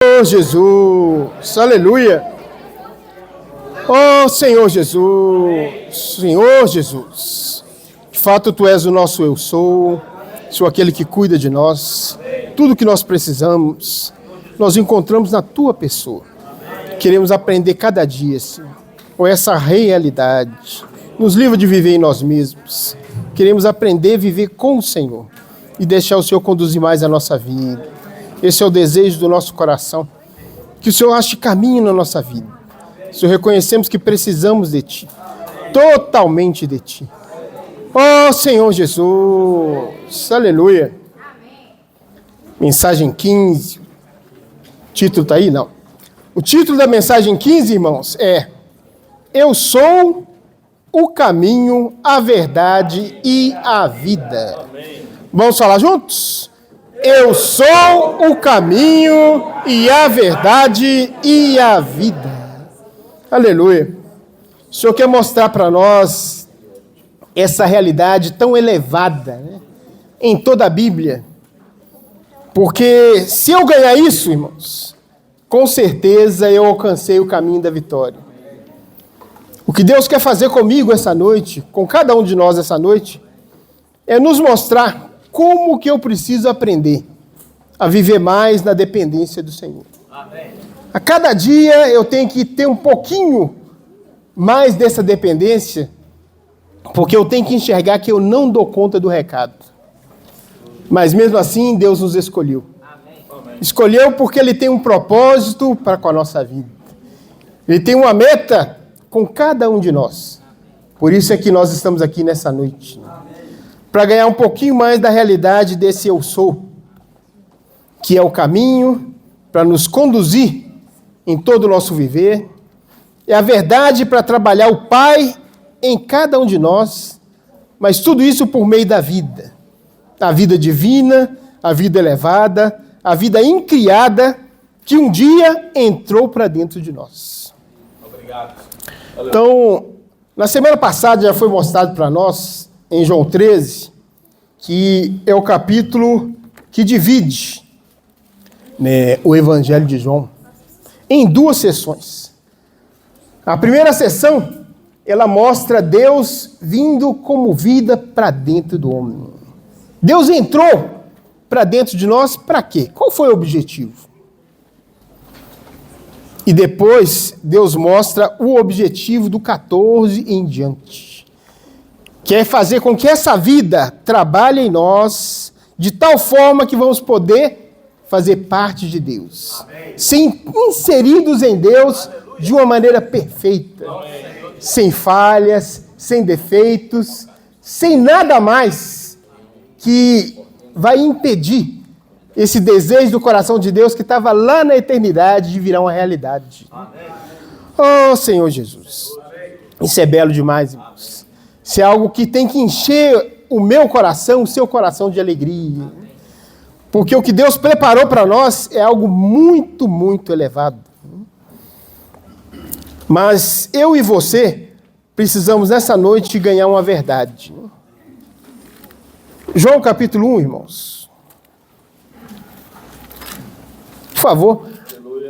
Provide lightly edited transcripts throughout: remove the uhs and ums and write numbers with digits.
Oh Jesus, aleluia. Oh Senhor Jesus, de fato Tu és o nosso eu sou aquele que cuida de nós, tudo que nós precisamos, nós encontramos na Tua pessoa. Queremos aprender cada dia, Senhor, com essa realidade, nos livra de viver em nós mesmos, queremos aprender a viver com o Senhor e deixar o Senhor conduzir mais a nossa vida. Esse é o desejo do nosso coração, que o Senhor ache caminho na nossa vida. Senhor, reconhecemos que precisamos de Ti, totalmente de Ti. Oh Senhor Jesus, aleluia. Mensagem 15, o título está aí? Não. O título da mensagem 15, irmãos, é Eu sou o caminho, a verdade e a vida. Vamos falar juntos? Eu sou o caminho e a verdade e a vida. Aleluia. O Senhor quer mostrar para nós essa realidade tão elevada, né, em toda a Bíblia. Porque se eu ganhar isso, irmãos, com certeza eu alcancei o caminho da vitória. O que Deus quer fazer comigo essa noite, com cada um de nós essa noite, é nos mostrar como que eu preciso aprender a viver mais na dependência do Senhor. Amém. A cada dia eu tenho que ter um pouquinho mais dessa dependência, porque eu tenho que enxergar que eu não dou conta do recado. Mas mesmo assim, Deus nos escolheu. Amém. Escolheu porque Ele tem um propósito para com a nossa vida. Ele tem uma meta com cada um de nós. Por isso é que nós estamos aqui nessa noite. Para ganhar um pouquinho mais da realidade desse eu sou, que é o caminho para nos conduzir em todo o nosso viver, é a verdade para trabalhar o Pai em cada um de nós, mas tudo isso por meio da vida, a vida divina, a vida elevada, a vida incriada, que um dia entrou para dentro de nós. Obrigado. Então, na semana passada já foi mostrado para nós, em João 13, que é o capítulo que divide, né, o Evangelho de João em duas sessões. A primeira sessão, ela mostra Deus vindo como vida para dentro do homem. Deus entrou para dentro de nós para quê? Qual foi o objetivo? E depois Deus mostra o objetivo do 14 em diante. Quer fazer com que essa vida trabalhe em nós de tal forma que vamos poder fazer parte de Deus. Amém. Ser inseridos em Deus. Aleluia. De uma maneira perfeita. Amém. Sem falhas, sem defeitos, sem nada mais que vai impedir esse desejo do coração de Deus que estava lá na eternidade de virar uma realidade. Amém. Oh Senhor Jesus. Amém. Isso é belo demais, irmãos. Isso é algo que tem que encher o meu coração, o seu coração de alegria. Porque o que Deus preparou para nós é algo muito, muito elevado. Mas eu e você precisamos nessa noite ganhar uma verdade. João capítulo 1, irmãos. Por favor.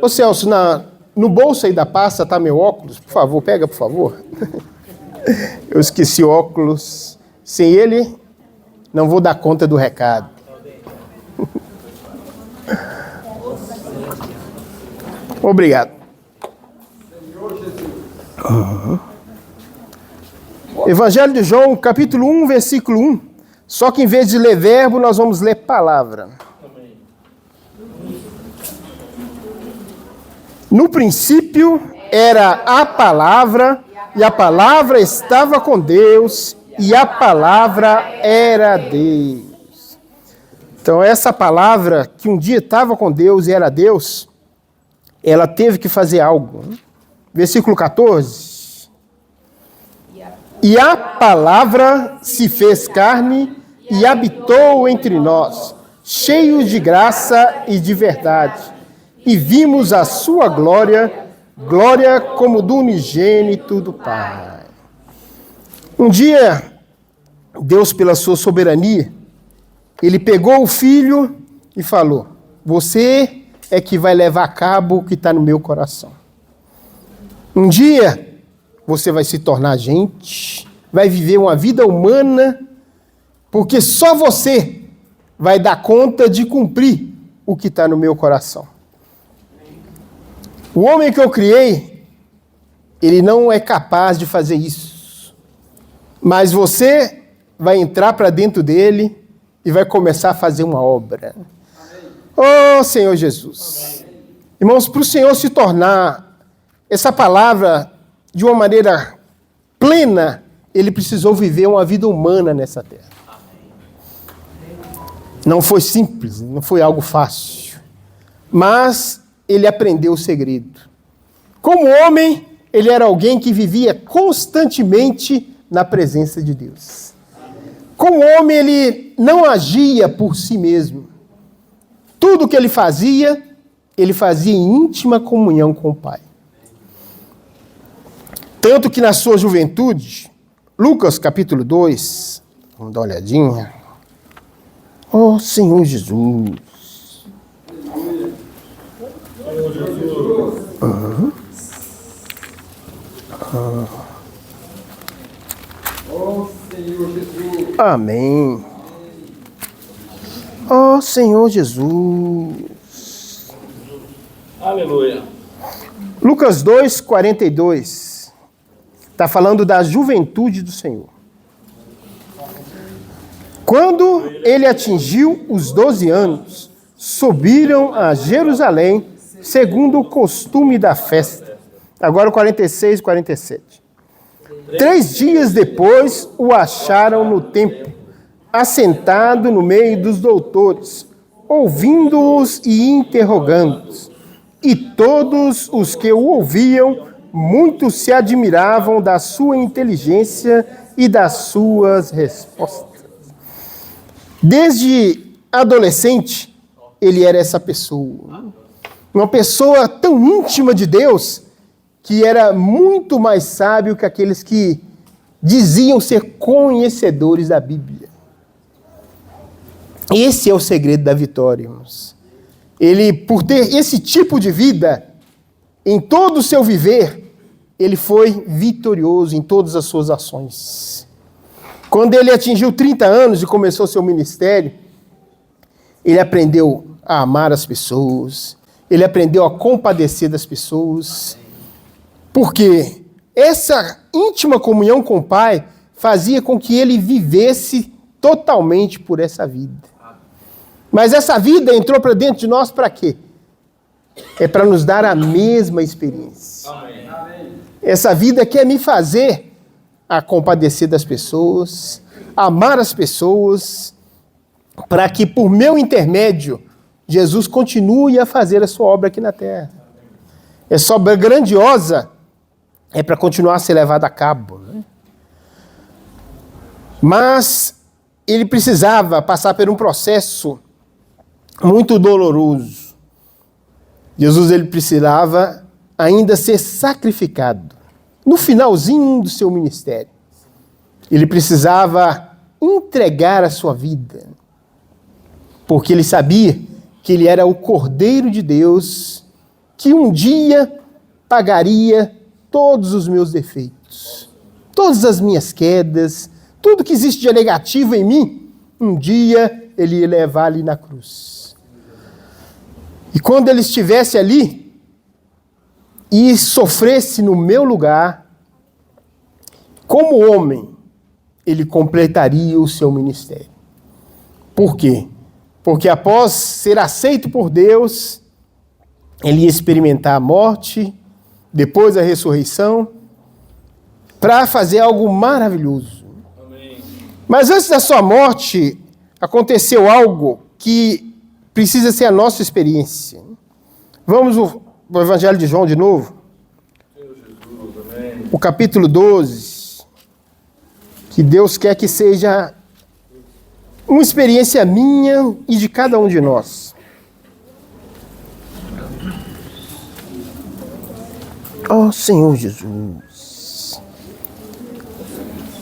Ô Celso, no bolso aí da pasta está meu óculos. Por favor, pega, por favor. Eu esqueci o óculos. Sem ele, não vou dar conta do recado. Obrigado. Evangelho de João, capítulo 1, versículo 1. Só que em vez de ler verbo, nós vamos ler palavra. No princípio era a palavra, e a palavra estava com Deus, e a palavra era Deus. Então essa palavra que um dia estava com Deus e era Deus, ela teve que fazer algo. Versículo 14. E a palavra se fez carne e habitou entre nós, cheios de graça e de verdade. E vimos a sua glória, glória como do unigênito do Pai. Um dia, Deus, pela sua soberania, Ele pegou o filho e falou: você é que vai levar a cabo o que está no meu coração. Um dia, você vai se tornar gente, vai viver uma vida humana, porque só você vai dar conta de cumprir o que está no meu coração. O homem que eu criei, ele não é capaz de fazer isso. Mas você vai entrar para dentro dele e vai começar a fazer uma obra. Oh, Senhor Jesus. Irmãos, para o Senhor se tornar essa palavra de uma maneira plena, ele precisou viver uma vida humana nessa terra. Não foi simples, não foi algo fácil. Mas ele aprendeu o segredo. Como homem, ele era alguém que vivia constantemente na presença de Deus. Como homem, ele não agia por si mesmo. Tudo que ele fazia em íntima comunhão com o Pai. Tanto que na sua juventude, Lucas capítulo 2, vamos dar uma olhadinha. Oh, Senhor Jesus. Amém. Oh, Senhor Jesus. Aleluia. Lucas 2, 42. Está falando da juventude do Senhor. Quando ele atingiu os 12 anos, subiram a Jerusalém, segundo o costume da festa. Agora 46 e 47. 3 dias depois, o acharam no templo, assentado no meio dos doutores, ouvindo-os e interrogando-os. E todos os que o ouviam, muitos se admiravam da sua inteligência e das suas respostas. Desde adolescente, ele era essa pessoa. Uma pessoa tão íntima de Deus, que era muito mais sábio que aqueles que diziam ser conhecedores da Bíblia. Esse é o segredo da vitória, irmãos. Ele, por ter esse tipo de vida, em todo o seu viver, ele foi vitorioso em todas as suas ações. Quando ele atingiu 30 anos e começou seu ministério, ele aprendeu a amar as pessoas, ele aprendeu a compadecer das pessoas, porque essa íntima comunhão com o Pai fazia com que ele vivesse totalmente por essa vida. Mas essa vida entrou para dentro de nós para quê? É para nos dar a mesma experiência. Amém. Essa vida quer me fazer a compadecer das pessoas, amar as pessoas, para que por meu intermédio Jesus continue a fazer a sua obra aqui na terra. Essa obra grandiosa é para continuar a ser levada a cabo, né? Mas ele precisava passar por um processo muito doloroso. Jesus, ele precisava ainda ser sacrificado. No finalzinho do seu ministério, ele precisava entregar a sua vida, porque ele sabia que ele era o Cordeiro de Deus, que um dia pagaria todos os meus defeitos, todas as minhas quedas, tudo que existe de negativo em mim, um dia ele ia levar ali na cruz. E quando ele estivesse ali e sofresse no meu lugar, como homem, ele completaria o seu ministério. Por quê? Porque após ser aceito por Deus, ele ia experimentar a morte, depois a ressurreição, para fazer algo maravilhoso. Amém. Mas antes da sua morte, aconteceu algo que precisa ser a nossa experiência. Vamos ao Evangelho de João de novo. Senhor Jesus, amém. O capítulo 12. Que Deus quer que seja uma experiência minha e de cada um de nós. Oh, Senhor Jesus.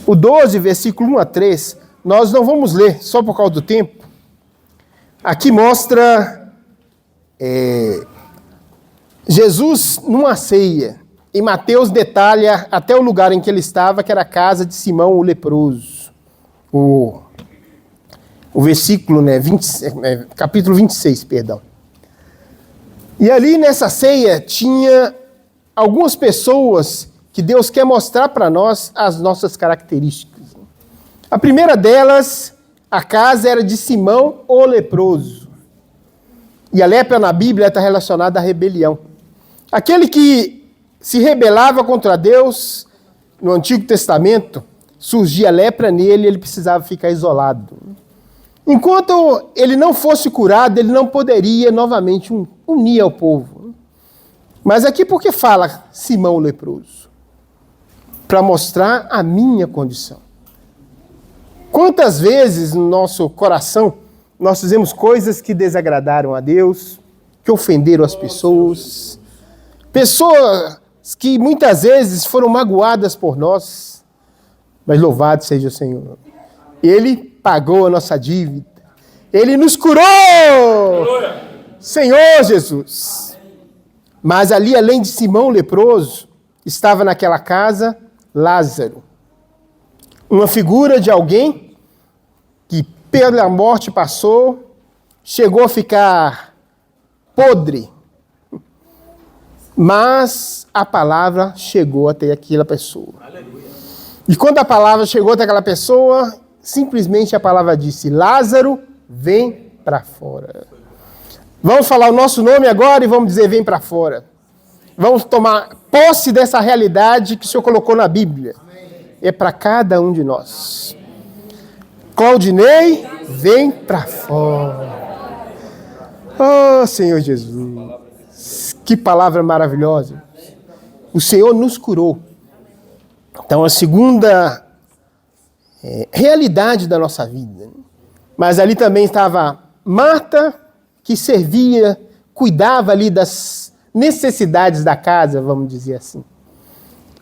O 12, versículo 1 a 3, nós não vamos ler, só por causa do tempo. Aqui mostra Jesus, numa ceia, em Mateus detalha até o lugar em que ele estava, que era a casa de Simão o leproso. O versículo, capítulo 26, perdão. E ali nessa ceia tinha algumas pessoas que Deus quer mostrar para nós as nossas características. A primeira delas, a casa era de Simão o leproso. E a lepra na Bíblia está relacionada à rebelião. Aquele que se rebelava contra Deus, no Antigo Testamento, surgia lepra nele e ele precisava ficar isolado. Enquanto ele não fosse curado, ele não poderia novamente unir ao povo. Mas aqui por que fala Simão o leproso? Para mostrar a minha condição. Quantas vezes no nosso coração nós fizemos coisas que desagradaram a Deus, que ofenderam as pessoas, pessoas que muitas vezes foram magoadas por nós, mas louvado seja o Senhor. Ele pagou a nossa dívida. Ele nos curou! Senhor Jesus! Mas ali, além de Simão leproso, estava naquela casa Lázaro. Uma figura de alguém que pela morte passou, chegou a ficar podre. Mas a palavra chegou até aquela pessoa. E quando a palavra chegou até aquela pessoa, simplesmente a palavra disse: Lázaro, vem para fora. Vamos falar o nosso nome agora e vamos dizer: vem para fora. Vamos tomar posse dessa realidade que o Senhor colocou na Bíblia. É para cada um de nós. Claudinei, vem para fora. Oh, Senhor Jesus. Que palavra maravilhosa. O Senhor nos curou. Então, a segunda realidade da nossa vida. Mas ali também estava Marta, que servia, cuidava ali das necessidades da casa, vamos dizer assim.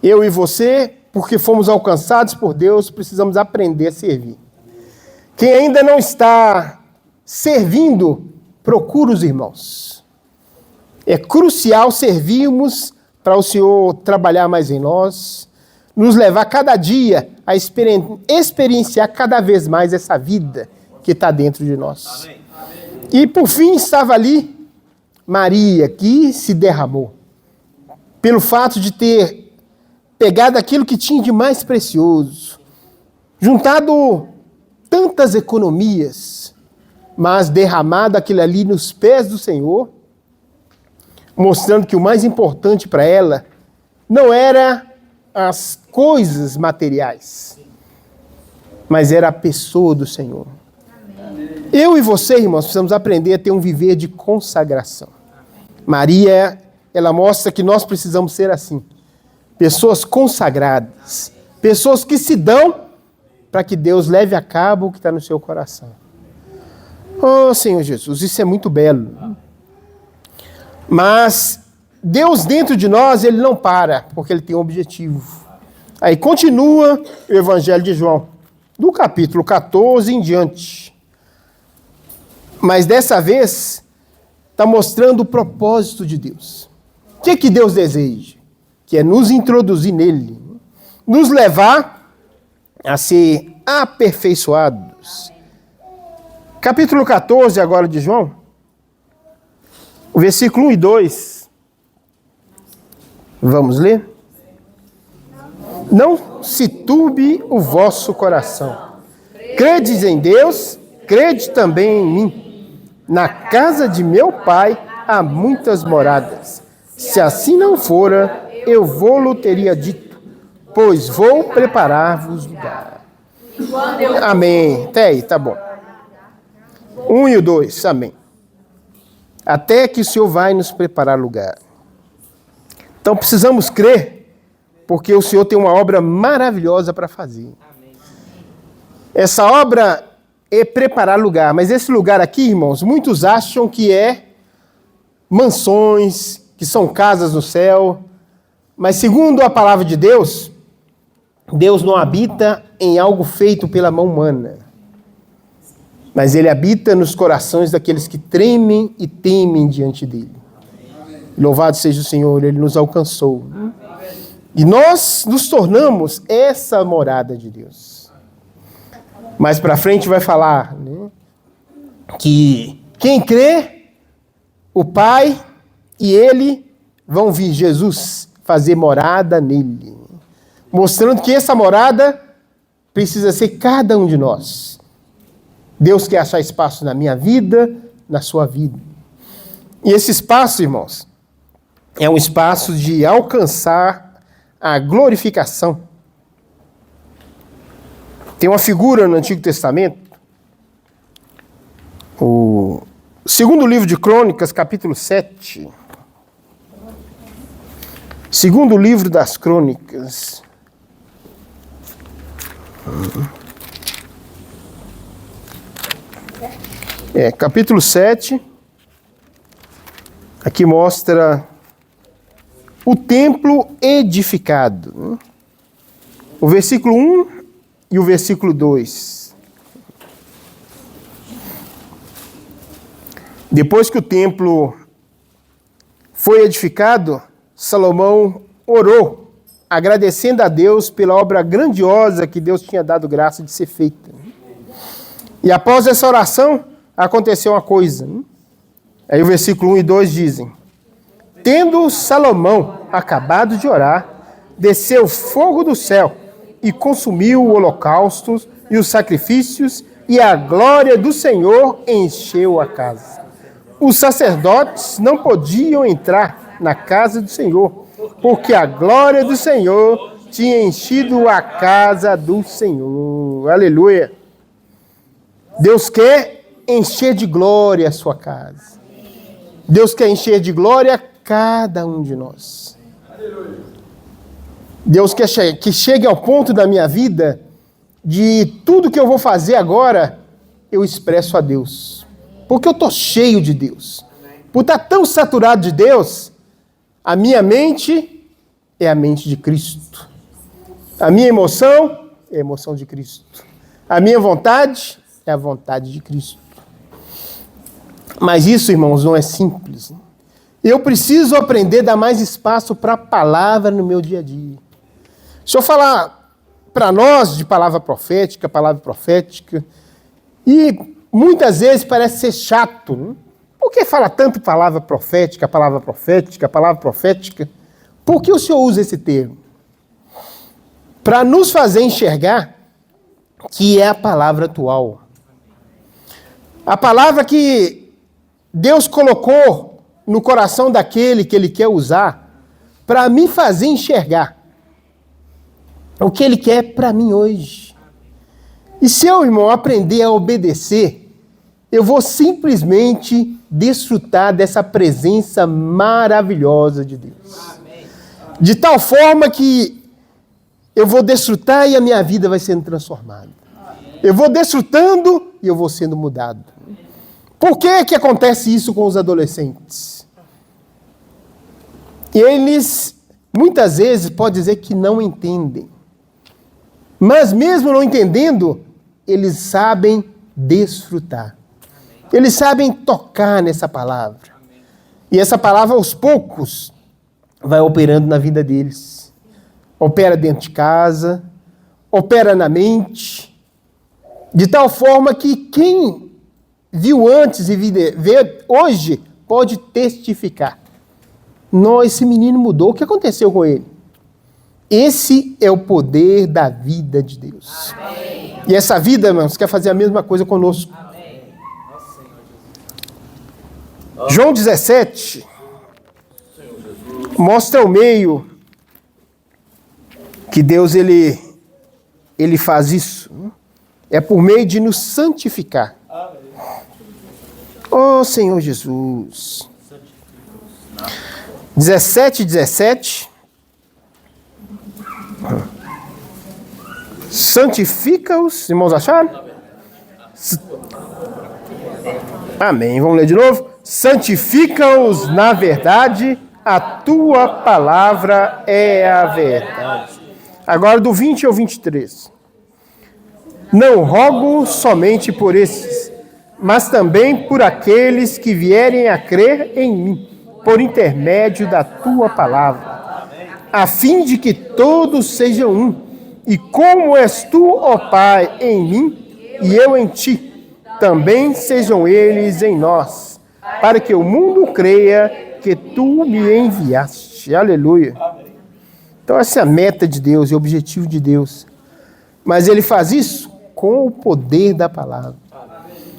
Eu e você, porque fomos alcançados por Deus, precisamos aprender a servir. Quem ainda não está servindo, procura os irmãos. É crucial servirmos para o Senhor trabalhar mais em nós, nos levar cada dia a experienciar cada vez mais essa vida que está dentro de nós. Amém. E por fim estava ali Maria, que se derramou. Pelo fato de ter pegado aquilo que tinha de mais precioso, juntado tantas economias, mas derramado aquilo ali nos pés do Senhor, mostrando que o mais importante para ela não era as coisas materiais, mas era a pessoa do Senhor. Amém. Eu e você, irmãos, precisamos aprender a ter um viver de consagração. Maria, ela mostra que nós precisamos ser assim. Pessoas consagradas. Pessoas que se dão para que Deus leve a cabo o que está no seu coração. Oh, Senhor Jesus, isso é muito belo. Mas Deus dentro de nós, Ele não para, porque Ele tem um objetivo. Aí continua o Evangelho de João, do capítulo 14 em diante. Mas dessa vez, está mostrando o propósito de Deus. O que é que Deus deseja? Que é nos introduzir nele, nos levar a ser aperfeiçoados. Capítulo 14 agora de João, o versículo 1 e 2. Vamos ler? Não se turbe o vosso coração. Credes em Deus, crede também em mim. Na casa de meu Pai há muitas moradas. Se assim não fora, eu vou-lo teria dito, pois vou preparar-vos lugar. Amém. Até aí, tá bom. 1 e o 2, amém. Até que o Senhor vai nos preparar lugar. Então precisamos crer, porque o Senhor tem uma obra maravilhosa para fazer. Essa obra é preparar lugar, mas esse lugar aqui, irmãos, muitos acham que é mansões, que são casas no céu, mas segundo a palavra de Deus, Deus não habita em algo feito pela mão humana. mas ele habita nos corações daqueles que tremem e temem diante dele. Louvado seja o Senhor, ele nos alcançou. E nós nos tornamos essa morada de Deus. Mais para frente vai falar, né, que quem crê, o Pai e ele vão vir Jesus fazer morada nele. Mostrando que essa morada precisa ser cada um de nós. Deus quer achar espaço na minha vida, na sua vida. E esse espaço, irmãos, é um espaço de alcançar a glorificação. Tem uma figura no Antigo Testamento, o segundo livro de Crônicas, capítulo 7. Segundo livro das Crônicas. Capítulo 7. Aqui mostra o templo edificado. O versículo 1 e o versículo 2. Depois que o templo foi edificado, Salomão orou, agradecendo a Deus pela obra grandiosa que Deus tinha dado graça de ser feita. E após essa oração, aconteceu uma coisa. Aí o versículo 1 e 2 dizem: tendo Salomão acabado de orar, desceu fogo do céu e consumiu o holocausto e os sacrifícios, e a glória do Senhor encheu a casa. Os sacerdotes não podiam entrar na casa do Senhor, porque a glória do Senhor tinha enchido a casa do Senhor. Aleluia! Deus quer encher de glória a sua casa. Deus quer encher de glória cada um de nós. Deus quer que chegue ao ponto da minha vida de tudo que eu vou fazer agora, eu expresso a Deus. Porque eu estou cheio de Deus. Por estar tão saturado de Deus, a minha mente é a mente de Cristo. A minha emoção é a emoção de Cristo. A minha vontade é a vontade de Cristo. Mas isso, irmãos, não é simples. Eu preciso aprender a dar mais espaço para a palavra no meu dia a dia. Se eu falar para nós de palavra profética, e muitas vezes parece ser chato, né? Por que fala tanto palavra profética? Por que o Senhor usa esse termo? Para nos fazer enxergar que é a palavra atual. A palavra que Deus colocou no coração daquele que Ele quer usar para me fazer enxergar o que Ele quer para mim hoje. E se eu, irmão, aprender a obedecer, eu vou simplesmente desfrutar dessa presença maravilhosa de Deus. De tal forma que eu vou desfrutar e a minha vida vai sendo transformada. Eu vou desfrutando e eu vou sendo mudado. Por que acontece isso com os adolescentes? Eles, muitas vezes, podem dizer que não entendem. Mas mesmo não entendendo, eles sabem desfrutar. Eles sabem tocar nessa palavra. E essa palavra, aos poucos, vai operando na vida deles. Opera dentro de casa, opera na mente, de tal forma que quem viu antes e vê hoje pode testificar. Esse menino mudou, o que aconteceu com ele? Esse é o poder da vida de Deus. Amém. E essa vida, irmãos, quer fazer a mesma coisa conosco. Amém. João 17 mostra o meio que Deus ele faz isso. É por meio de nos santificar. Oh, Senhor Jesus. 17. Santifica-os, irmãos, acharam? Amém. Vamos ler de novo? Santifica-os na verdade, a tua palavra é a verdade. Agora do 20 ao 23. Não rogo somente por esses, mas também por aqueles que vierem a crer em mim, por intermédio da tua palavra, a fim de que todos sejam um, e como és tu, ó Pai, em mim e eu em ti, também sejam eles em nós, para que o mundo creia que tu me enviaste. Aleluia. Então essa é a meta de Deus e o objetivo de Deus. Mas ele faz isso com o poder da palavra.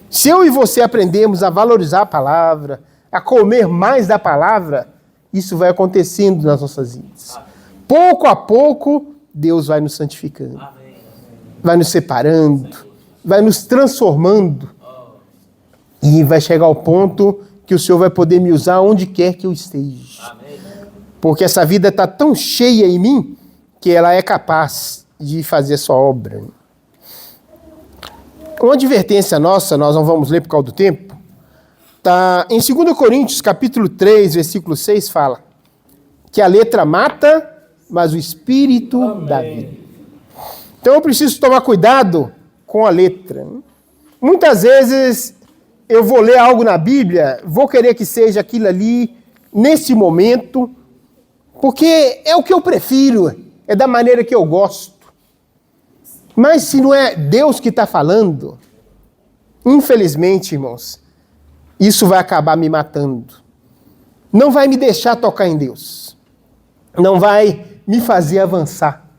Se eu e você aprendemos a valorizar a palavra, a comer mais da palavra, isso vai acontecendo nas nossas vidas. Pouco a pouco, Deus vai nos santificando, vai nos separando, vai nos transformando. E vai chegar ao ponto que o Senhor vai poder me usar onde quer que eu esteja. Porque essa vida está tão cheia em mim que ela é capaz de fazer sua obra. Uma advertência nossa, nós não vamos ler por causa do tempo, está em 2 Coríntios, capítulo 3, versículo 6, fala que a letra mata, mas o espírito dá vida. Então eu preciso tomar cuidado com a letra. Muitas vezes eu vou ler algo na Bíblia, vou querer que seja aquilo ali, nesse momento, porque é o que eu prefiro, é da maneira que eu gosto. Mas se não é Deus que está falando, infelizmente, irmãos, isso vai acabar me matando. Não vai me deixar tocar em Deus. Não vai me fazer avançar.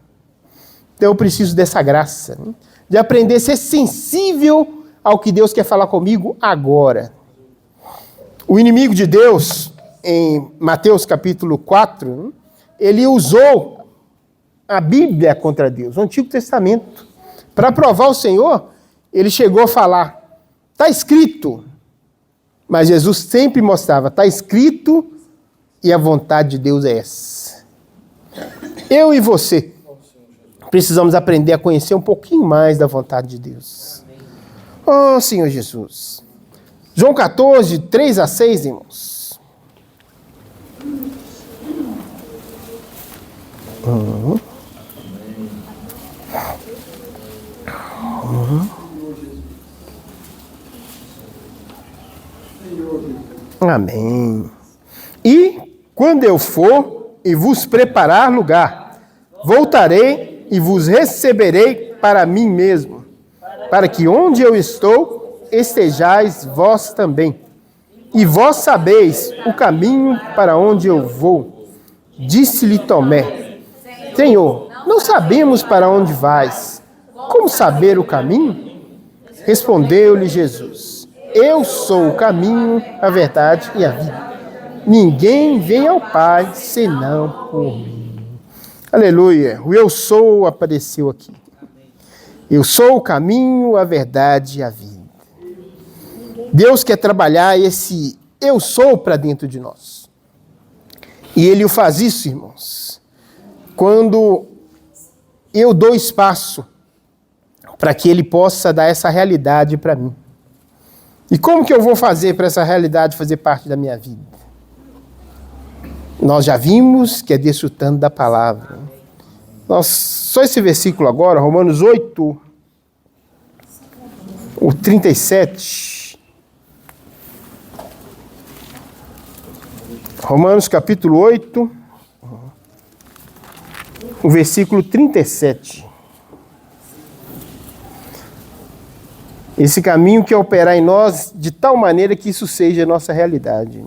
Então eu preciso dessa graça, de aprender a ser sensível ao que Deus quer falar comigo agora. O inimigo de Deus, em Mateus capítulo 4, ele usou a Bíblia contra Deus, o Antigo Testamento. Para provar o Senhor, ele chegou a falar, está escrito. Mas Jesus sempre mostrava, está escrito e a vontade de Deus é essa. Eu e você precisamos aprender a conhecer um pouquinho mais da vontade de Deus. Oh, Senhor Jesus. João 14, 3 a 6, irmãos. Amém. E quando eu for e vos preparar lugar, voltarei e vos receberei para mim mesmo, para que onde eu estou, estejais vós também. E vós sabeis o caminho para onde eu vou. Disse-lhe Tomé: Senhor, não sabemos para onde vais. Como saber o caminho? Respondeu-lhe Jesus: Eu sou o caminho, a verdade e a vida. Ninguém vem ao Pai senão por mim. Aleluia. O eu sou apareceu aqui. Eu sou o caminho, a verdade e a vida. Deus quer trabalhar esse eu sou para dentro de nós. E Ele o faz isso, irmãos, quando eu dou espaço para que Ele possa dar essa realidade para mim. E como que eu vou fazer para essa realidade fazer parte da minha vida? Nós já vimos que é desfrutando da palavra. Só esse versículo agora, Romanos 8, o 37. Romanos capítulo 8, o versículo 37. Esse caminho que operar em nós de tal maneira que isso seja a nossa realidade.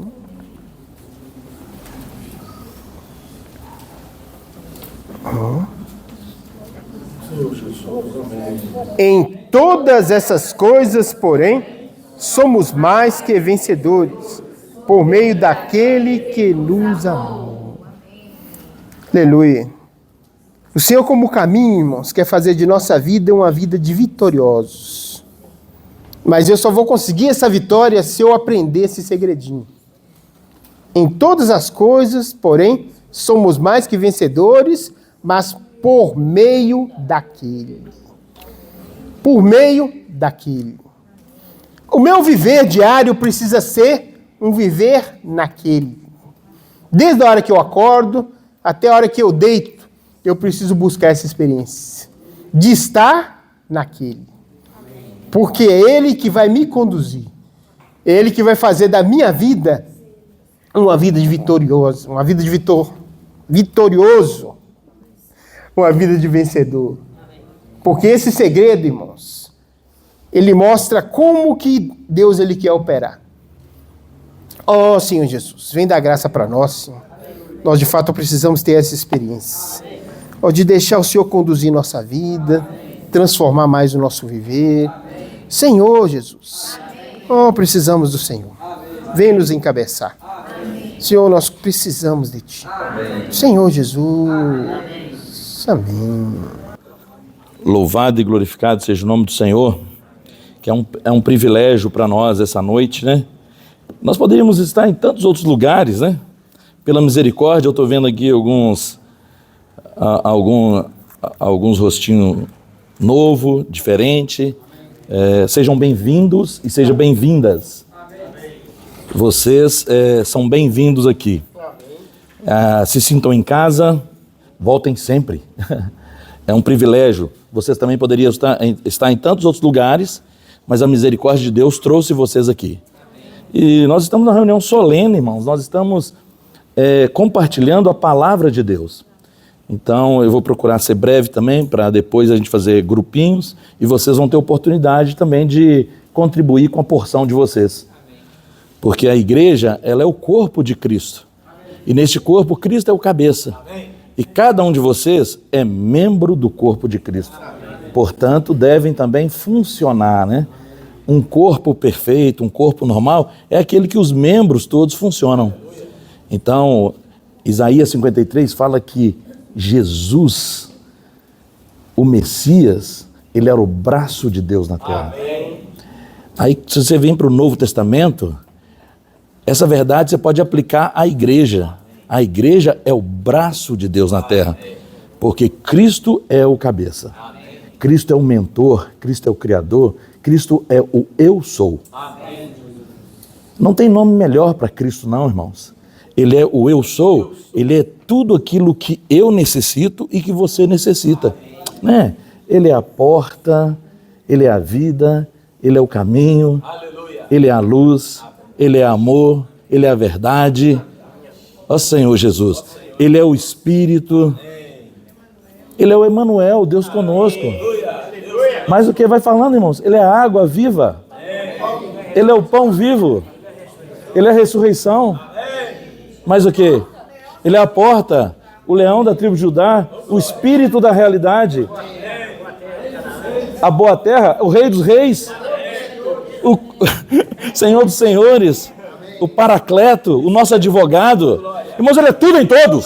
Em todas essas coisas, porém, somos mais que vencedores, por meio daquele que nos amou. Aleluia. O Senhor, como caminho, irmãos, quer fazer de nossa vida uma vida de vitoriosos. Mas eu só vou conseguir essa vitória se eu aprender esse segredinho. Em todas as coisas, porém, somos mais que vencedores, mas por meio daquele. Por meio daquele. O meu viver diário precisa ser um viver naquele. Desde a hora que eu acordo até a hora que eu deito, eu preciso buscar essa experiência de estar naquele. Porque é Ele que vai me conduzir. É Ele que vai fazer da minha vida uma vida de vitorioso, uma vida de vitorioso, uma vida de vencedor. Porque esse segredo, irmãos, ele mostra como que Deus ele quer operar. Ó Senhor Jesus, vem dar graça para nós, Senhor. Nós de fato precisamos ter essa experiência. Ó, de deixar o Senhor conduzir nossa vida, transformar mais o nosso viver. Senhor Jesus, ó, precisamos do Senhor. Vem nos encabeçar. Senhor, nós precisamos de Ti. Senhor Jesus. Amém. Louvado e glorificado seja o nome do Senhor, que é um privilégio para nós essa noite, né? Nós poderíamos estar em tantos outros lugares, né? Pela misericórdia, eu estou vendo aqui alguns rostinhos novo, diferente. Sejam bem-vindos e sejam bem-vindas. Vocês são bem-vindos aqui. Se sintam em casa, voltem sempre. É um privilégio. Vocês também poderiam estar em tantos outros lugares, mas a misericórdia de Deus trouxe vocês aqui. E nós estamos numa reunião solene, irmãos. Nós estamos compartilhando a palavra de Deus. Então, eu vou procurar ser breve também, para depois a gente fazer grupinhos, e vocês vão ter oportunidade também de contribuir com a porção de vocês. Porque a igreja, ela é o corpo de Cristo. E neste corpo, Cristo é o cabeça. E cada um de vocês é membro do corpo de Cristo. Portanto, devem também funcionar, né? Um corpo perfeito, um corpo normal, é aquele que os membros todos funcionam. Então, Isaías 53 fala que Jesus, o Messias, ele era o braço de Deus na terra. Aí, se você vem para o Novo Testamento, essa verdade você pode aplicar à igreja. A igreja é o braço de Deus na terra, porque Cristo é o cabeça. Cristo é o mentor, Cristo é o criador, Cristo é o eu sou. Não tem nome melhor para Cristo não, irmãos. Ele é o eu sou, ele é tudo aquilo que eu necessito e que você necessita, né? Ele é a porta, ele é a vida, ele é o caminho, ele é a luz, ele é amor, ele é a verdade. Ó Senhor Jesus, ele é o Espírito, ele é o Emanuel, Deus conosco. Mas o que vai falando, irmãos? Ele é a água viva, ele é o pão vivo, ele é a ressurreição. Mas o que? Ele é a porta, o leão da tribo de Judá, o Espírito da realidade, a boa terra, o Rei dos Reis, o Senhor dos Senhores, o Paracleto, o nosso advogado. Irmãos, ele é tudo em todos.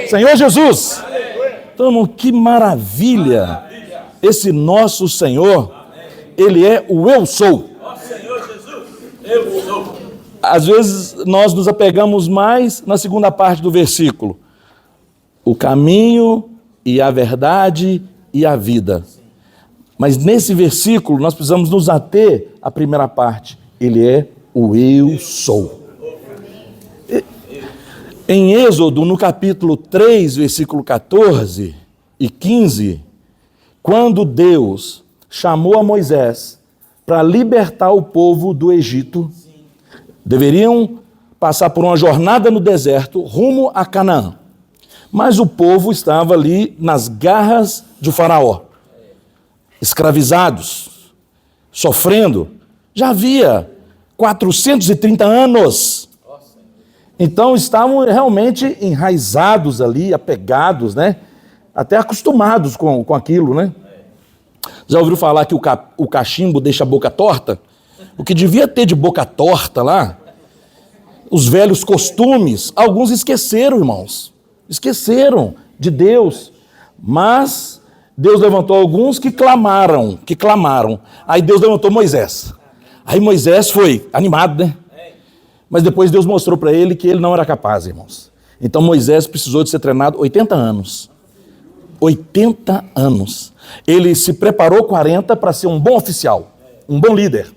Senhor Jesus. Então, irmão, que maravilha. Esse nosso Senhor, ele é o eu sou. Às vezes nós nos apegamos mais na segunda parte do versículo. O caminho e a verdade e a vida. Mas nesse versículo nós precisamos nos ater à primeira parte. Ele é o eu sou. Em Êxodo, no capítulo 3, versículo 14 e 15, quando Deus chamou a Moisés para libertar o povo do Egito, deveriam passar por uma jornada no deserto rumo a Canaã. Mas o povo estava ali nas garras de Faraó, escravizados, sofrendo. Já havia 430 anos. Então estavam realmente enraizados ali, apegados, né? Até acostumados com aquilo, né? Já ouviram falar que o cachimbo deixa a boca torta? O que devia ter de boca torta lá, os velhos costumes, alguns esqueceram, irmãos. Esqueceram de Deus. Mas Deus levantou alguns que clamaram. Aí Deus levantou Moisés. Aí Moisés foi animado, né? Mas depois Deus mostrou para ele que ele não era capaz, irmãos. Então Moisés precisou de ser treinado 80 anos. 80 anos. Ele se preparou 40 para ser um bom oficial, um bom líder.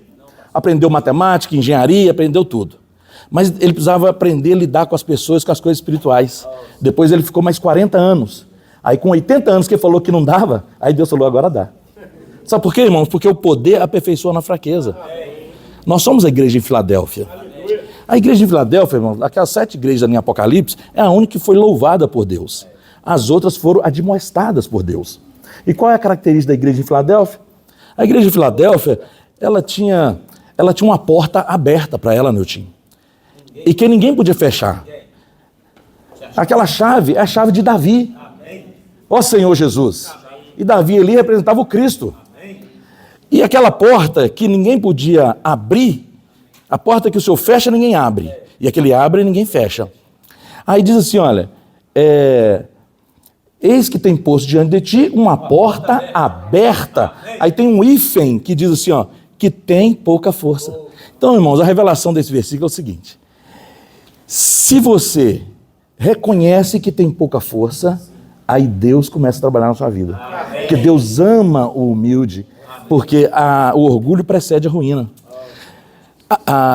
Aprendeu matemática, engenharia, aprendeu tudo. Mas ele precisava aprender a lidar com as pessoas, com as coisas espirituais. Depois ele ficou mais 40 anos. Aí com 80 anos que ele falou que não dava, aí Deus falou, agora dá. Sabe por quê, irmãos? Porque o poder aperfeiçoa na fraqueza. Nós somos a igreja de Filadélfia. A igreja de Filadélfia, irmãos, aquelas 7 igrejas em Apocalipse, é a única que foi louvada por Deus. As outras foram admoestadas por Deus. E qual é a característica da igreja de Filadélfia? A igreja de Filadélfia, ela tinha uma porta aberta para ela, Nilton. E que ninguém podia fechar. Aquela chave é a chave de Davi. Ó Senhor Jesus. E Davi ali representava o Cristo. E aquela porta que ninguém podia abrir, a porta que o Senhor fecha, ninguém abre. E aquele abre, ninguém fecha. Aí diz assim, olha, eis que tem posto diante de ti uma porta aberta. Aí tem um hífen que diz assim, ó, que tem pouca força. Então, irmãos, a revelação desse versículo é o seguinte. Se você reconhece que tem pouca força, aí Deus começa a trabalhar na sua vida. Porque Deus ama o humilde, porque o orgulho precede a ruína.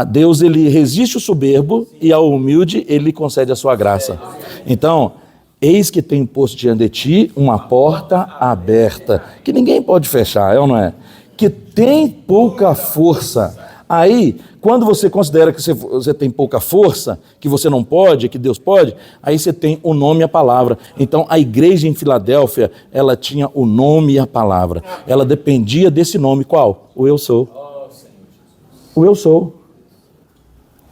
Deus, ele resiste o soberbo e ao humilde ele concede a sua graça. Então, eis que tem posto diante de ti uma porta aberta, que ninguém pode fechar, é ou não é? Que tem pouca força. Aí, quando você considera que você tem pouca força, que você não pode, que Deus pode, aí você tem o nome e a palavra. Então, a igreja em Filadélfia, ela tinha o nome e a palavra. Ela dependia desse nome, qual? O eu sou. O eu sou.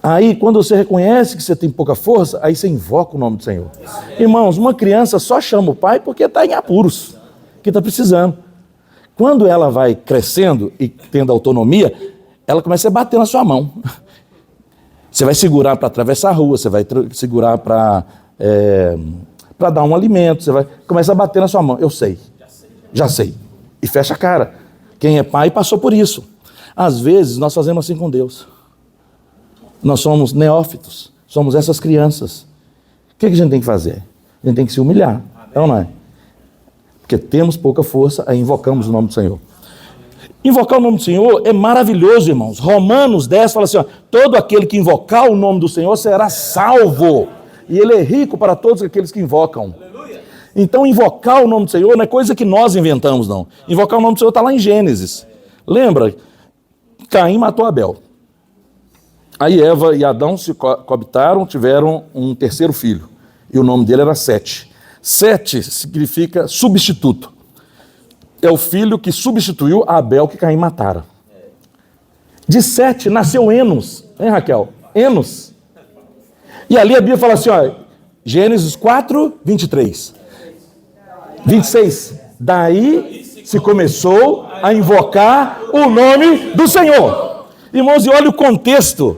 Aí, quando você reconhece que você tem pouca força, aí você invoca o nome do Senhor. Irmãos, uma criança só chama o pai porque está em apuros, que está precisando. Quando ela vai crescendo e tendo autonomia, ela começa a bater na sua mão. Você vai segurar para atravessar a rua, você vai segurar para dar um alimento, você vai começar a bater na sua mão. Eu sei, já sei. E fecha a cara. Quem é pai passou por isso. Às vezes nós fazemos assim com Deus. Nós somos neófitos, somos essas crianças. O que a gente tem que fazer? A gente tem que se humilhar, não é? Porque temos pouca força, aí invocamos o nome do Senhor. Invocar o nome do Senhor é maravilhoso, irmãos. Romanos 10 fala assim, ó, todo aquele que invocar o nome do Senhor será salvo. E ele é rico para todos aqueles que invocam. Então, invocar o nome do Senhor não é coisa que nós inventamos, não. Invocar o nome do Senhor está lá em Gênesis. Lembra? Caim matou Abel. Aí Eva e Adão se coabitaram, tiveram um terceiro filho. E o nome dele era Sete. Sete significa substituto. É o filho que substituiu Abel que Caim matara. De Sete nasceu Enos. Hein, Raquel? Enos. E ali a Bíblia fala assim, ó, Gênesis 4, 23. 26. Daí se começou a invocar o nome do Senhor. Irmãos, e olha o contexto.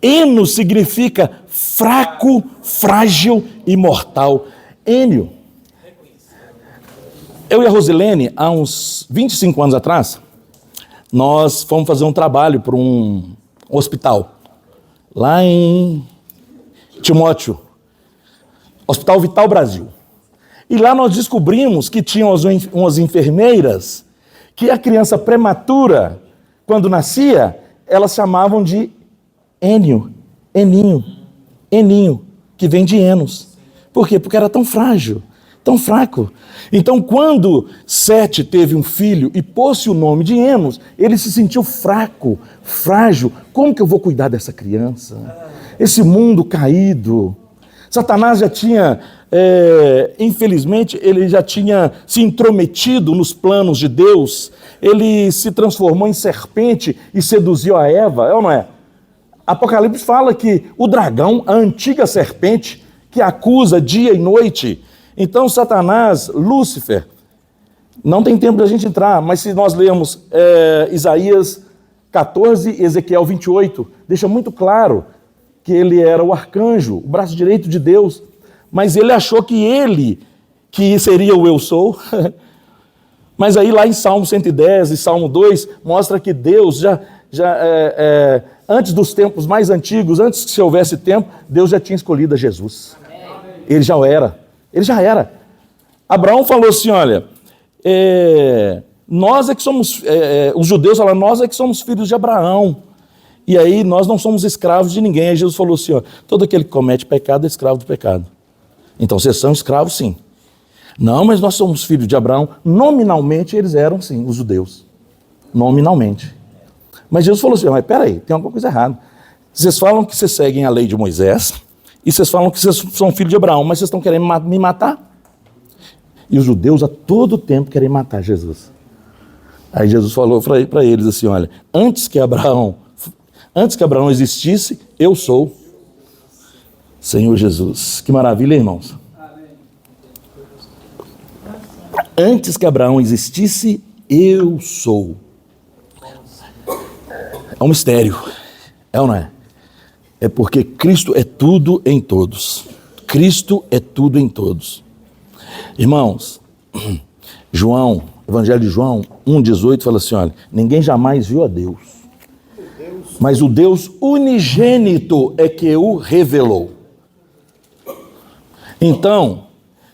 Enos significa fraco, frágil e mortal.Ênio. Eu e a Rosilene, há uns 25 anos atrás, nós fomos fazer um trabalho para um hospital, lá em Timóteo, Hospital Vital Brasil. E lá nós descobrimos que tinham umas enfermeiras que a criança prematura, quando nascia, elas chamavam deÊnio, Eninho, que vem de Enos. Por quê? Porque era tão frágil, tão fraco. Então, quando Sete teve um filho e pôs-se o nome de Enos, ele se sentiu fraco, frágil. Como que eu vou cuidar dessa criança? Esse mundo caído. Satanás já tinha, infelizmente, ele já tinha se intrometido nos planos de Deus. Ele se transformou em serpente e seduziu a Eva, é ou não é? Apocalipse fala que o dragão, a antiga serpente, que acusa dia e noite. Então, Satanás, Lúcifer, não tem tempo da gente entrar, mas se nós lermos Isaías 14 e Ezequiel 28, deixa muito claro que ele era o arcanjo, o braço direito de Deus, mas ele achou que seria o eu sou. Mas aí lá em Salmo 110 e Salmo 2, mostra que Deus já antes dos tempos mais antigos, antes que se houvesse tempo, Deus já tinha escolhido a Jesus. Ele já era. Abraão falou assim, olha, nós é que somos, os judeus falaram, nós é que somos filhos de Abraão. E aí nós não somos escravos de ninguém. Aí Jesus falou assim, ó, todo aquele que comete pecado é escravo do pecado. Então vocês são escravos sim. Não, mas nós somos filhos de Abraão. Nominalmente eles eram, sim, os judeus. Nominalmente. Mas Jesus falou assim, mas peraí, tem alguma coisa errada. Vocês falam que vocês seguem a lei de Moisés, e vocês falam que vocês são filhos de Abraão, mas vocês estão querendo me matar? E os judeus a todo tempo querem matar Jesus. Aí Jesus falou para eles assim, olha, antes que Abraão existisse, eu sou Senhor Jesus. Que maravilha, irmãos. Antes que Abraão existisse, eu sou. É um mistério, é ou não é? É porque Cristo é tudo em todos. Cristo é tudo em todos. Irmãos, João, Evangelho de João 1,18 fala assim, olha, ninguém jamais viu a Deus, mas o Deus unigênito é que o revelou. Então,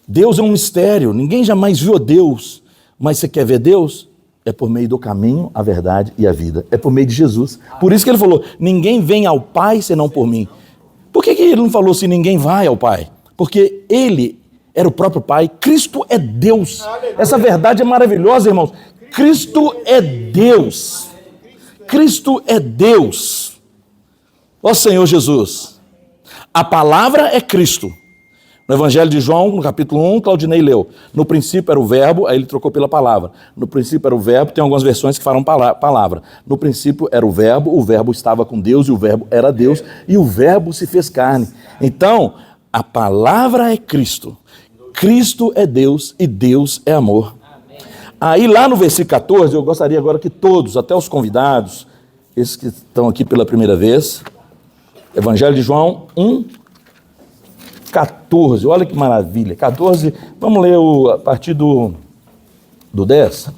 Deus é um mistério, ninguém jamais viu a Deus, mas você quer ver Deus? É por meio do caminho, a verdade e a vida. É por meio de Jesus. Por isso que ele falou, ninguém vem ao Pai senão por mim. Por que ele não falou assim, ninguém vai ao Pai? Porque ele era o próprio Pai. Cristo é Deus. Essa verdade é maravilhosa, irmãos. Cristo é Deus. Cristo é Deus. Ó Senhor Jesus. A palavra é Cristo. No Evangelho de João, no capítulo 1, Claudinei leu. No princípio era o verbo, aí ele trocou pela palavra. No princípio era o verbo, tem algumas versões que falam palavra. No princípio era o verbo estava com Deus e o verbo era Deus e o verbo se fez carne. Então, a palavra é Cristo. Cristo é Deus e Deus é amor. Aí lá no versículo 14, eu gostaria agora que todos, até os convidados, esses que estão aqui pela primeira vez, Evangelho de João 1:14, olha que maravilha, 14, vamos ler a partir do 10,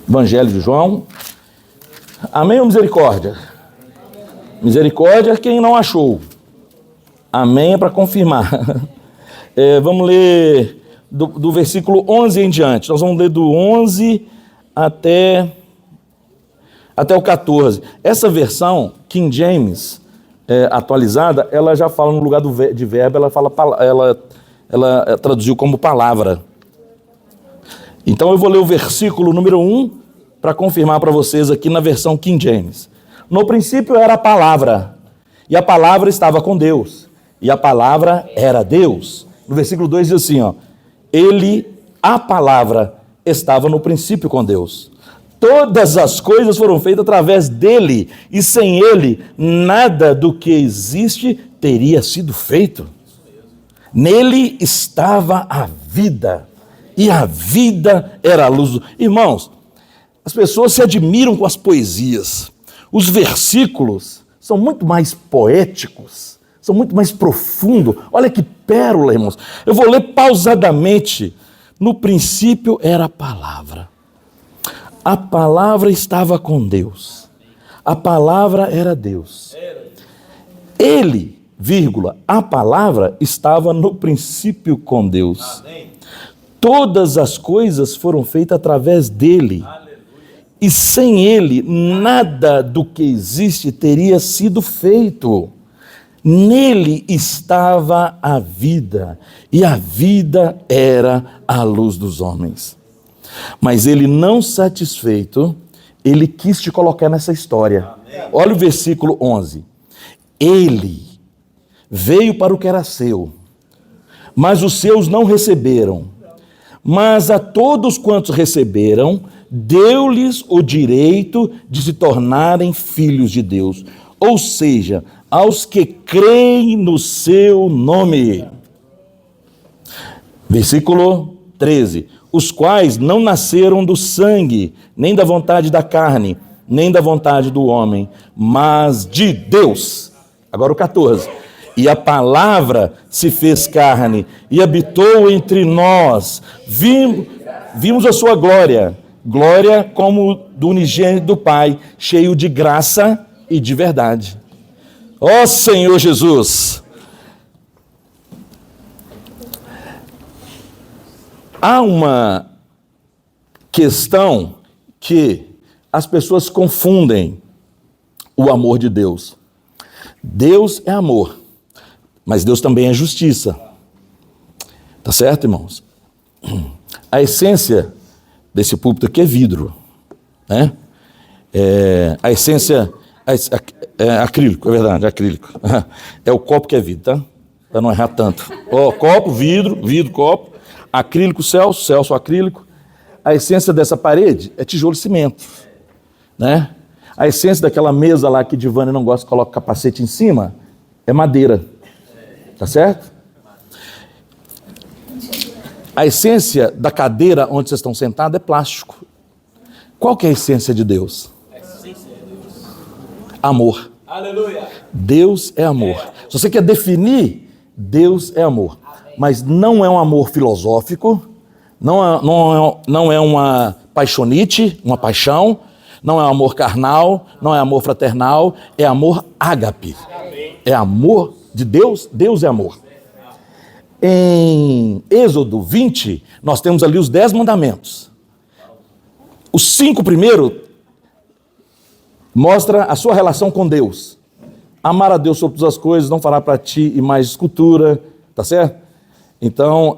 Evangelho de João, amém ou misericórdia? Misericórdia é quem não achou, amém é para confirmar, vamos ler do versículo 11 em diante, nós vamos ler do 11 até o 14, essa versão, King James, atualizada, ela já fala no lugar de verbo, ela traduziu como palavra. Então eu vou ler o versículo número 1 para confirmar para vocês aqui na versão King James. No princípio era a palavra, e a palavra estava com Deus, e a palavra era Deus. No versículo 2 diz assim, ó, a palavra, estava no princípio com Deus. Todas as coisas foram feitas através dele, e sem ele, nada do que existe teria sido feito. Nele estava a vida, e a vida era a luz do... Irmãos, as pessoas se admiram com as poesias. Os versículos são muito mais poéticos, são muito mais profundos. Olha que pérola, irmãos. Eu vou ler pausadamente. No princípio era a palavra. A palavra estava com Deus. A palavra era Deus. Ele, a palavra estava no princípio com Deus. Todas as coisas foram feitas através dele. E sem ele, nada do que existe teria sido feito. Nele estava a vida, e a vida era a luz dos homens. Mas ele, não satisfeito, ele quis te colocar nessa história. Olha o versículo 11. Ele veio para o que era seu, mas os seus não receberam. Mas a todos quantos receberam, deu-lhes o direito de se tornarem filhos de Deus. Ou seja, aos que creem no seu nome. Versículo 13. Os quais não nasceram do sangue, nem da vontade da carne, nem da vontade do homem, mas de Deus. Agora o 14. E a palavra se fez carne e habitou entre nós. Vimos a sua glória, glória como do unigênito do Pai, cheio de graça e de verdade. Ó Senhor Jesus! Há uma questão que as pessoas confundem o amor de Deus. Deus é amor, mas Deus também é justiça. Tá certo, irmãos? A essência desse púlpito aqui é vidro, né? A essência é acrílico, é verdade, é acrílico. É o copo que é vidro, tá? Para não errar tanto. Copo, vidro, copo, acrílico, Celso, acrílico. A essência dessa parede é tijolo e cimento, né? A essência daquela mesa lá que Divane não gosta que coloca capacete em cima é madeira, tá certo? A essência da cadeira onde vocês estão sentados é plástico. Qual que é a essência de Deus? Amor. Aleluia. Deus é amor. Se você quer definir, Deus é amor. Mas não é um amor filosófico, não é uma paixonite, uma paixão, não é um amor carnal, não é amor fraternal, é amor ágape. É amor de Deus, Deus é amor. Em Êxodo 20, nós temos ali os 10 mandamentos. Os 5 primeiros mostra a sua relação com Deus. Amar a Deus sobre todas as coisas, não fará para ti e mais escultura, tá certo? Então,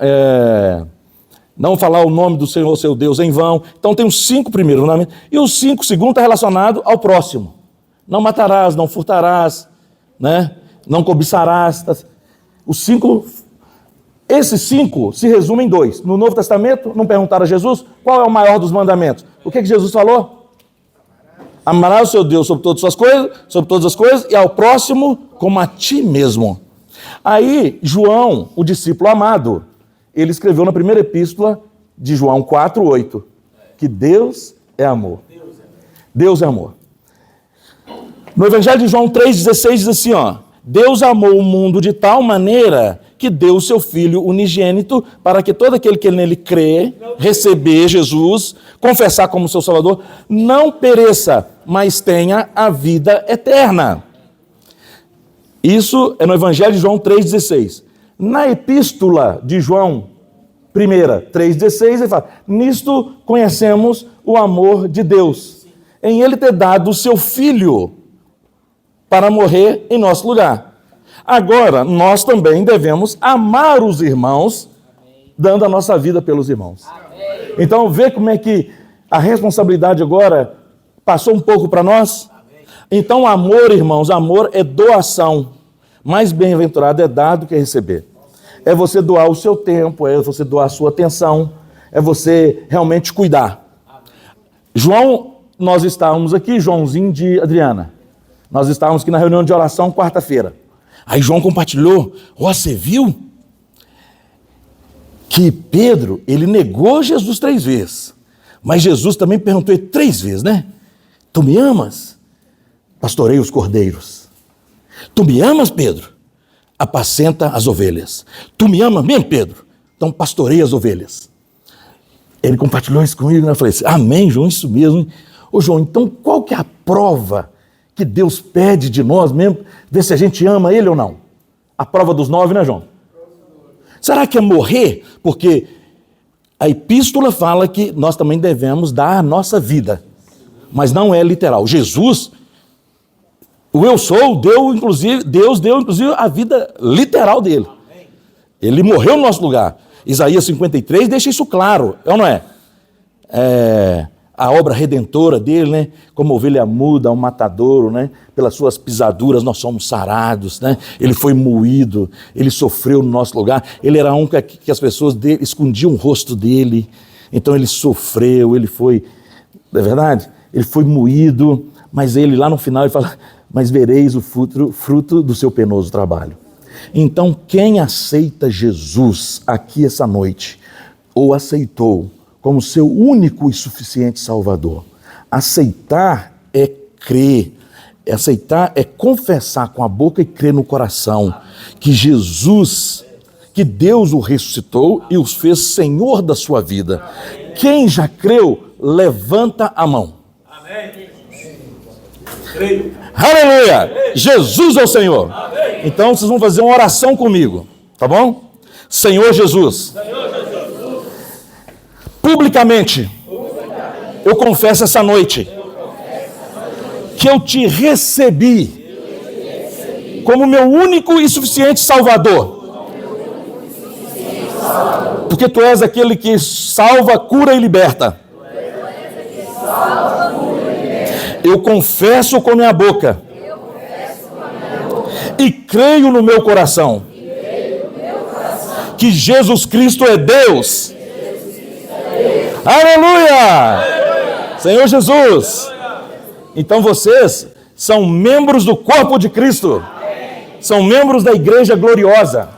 não falar o nome do Senhor, seu Deus, em vão. Então tem os 5 primeiros mandamentos. E os 5 segundos está relacionado ao próximo. Não matarás, não furtarás, né? Não cobiçarás. Tá? Esses 5 se resumem em 2. No Novo Testamento, não perguntaram a Jesus qual é o maior dos mandamentos. O que Jesus falou? Amarás o seu Deus sobre todas as coisas, e ao próximo como a ti mesmo. Aí, João, o discípulo amado, ele escreveu na primeira epístola de João 4:8, que Deus é amor. Deus é amor. No Evangelho de João 3,16 diz assim, ó: Deus amou o mundo de tal maneira que deu o seu Filho unigênito para que todo aquele que nele crê, receber Jesus, confessar como seu Salvador, não pereça, mas tenha a vida eterna. Isso é no Evangelho de João 3,16. Na epístola de João 3,16, ele fala: nisto conhecemos o amor de Deus, em ele ter dado o seu Filho para morrer em nosso lugar. Agora, nós também devemos amar os irmãos, dando a nossa vida pelos irmãos. Então, vê como é que a responsabilidade agora passou um pouco para nós? Então, amor, irmãos, amor é doação. Mais bem-aventurado é dar do que receber. É você doar o seu tempo, é você doar a sua atenção, é você realmente cuidar. João, nós estávamos aqui, Joãozinho de Adriana. Nós estávamos aqui na reunião de oração quarta-feira. Aí João compartilhou: você viu que Pedro, ele negou Jesus 3 vezes. Mas Jesus também perguntou ele 3 vezes, né? Tu me amas? Pastoreia os cordeiros. Tu me amas, Pedro? Apacenta as ovelhas. Tu me amas mesmo, Pedro? Então pastoreia as ovelhas. Ele compartilhou isso comigo, né? Eu falei assim: amém, João, isso mesmo. Ô João, então qual que é a prova que Deus pede de nós mesmo, ver se a gente ama Ele ou não? A prova dos 9, né, João? Será que é morrer? Porque a epístola fala que nós também devemos dar a nossa vida, mas não é literal. Jesus, o eu sou, Deus deu inclusive a vida literal dele. Ele morreu no nosso lugar. Isaías 53 deixa isso claro, é ou não é? A obra redentora dele, né? Como ovelha muda, um matadouro, né? Pelas suas pisaduras nós somos sarados, né? Ele foi moído, ele sofreu no nosso lugar. Ele era um que as pessoas escondiam o rosto dele. Então ele sofreu, ele foi, não é verdade? Ele foi moído, mas ele lá no final ele fala: mas vereis o fruto do seu penoso trabalho. Então quem aceita Jesus aqui essa noite, ou aceitou como seu único e suficiente Salvador. Aceitar é crer, aceitar é confessar com a boca e crer no coração que Jesus, que Deus o ressuscitou e os fez Senhor da sua vida. Quem já creu, levanta a mão. Amém. Aleluia! Jesus é o Senhor. Então vocês vão fazer uma oração comigo, tá bom? Senhor Jesus. Publicamente, eu confesso essa noite que eu te recebi como meu único e suficiente Salvador. Porque tu és aquele que salva, cura e liberta. Eu confesso com a minha boca e creio no meu coração que Jesus Cristo é Deus. Aleluia! Senhor Jesus. Então vocês são membros do corpo de Cristo. São membros da igreja gloriosa.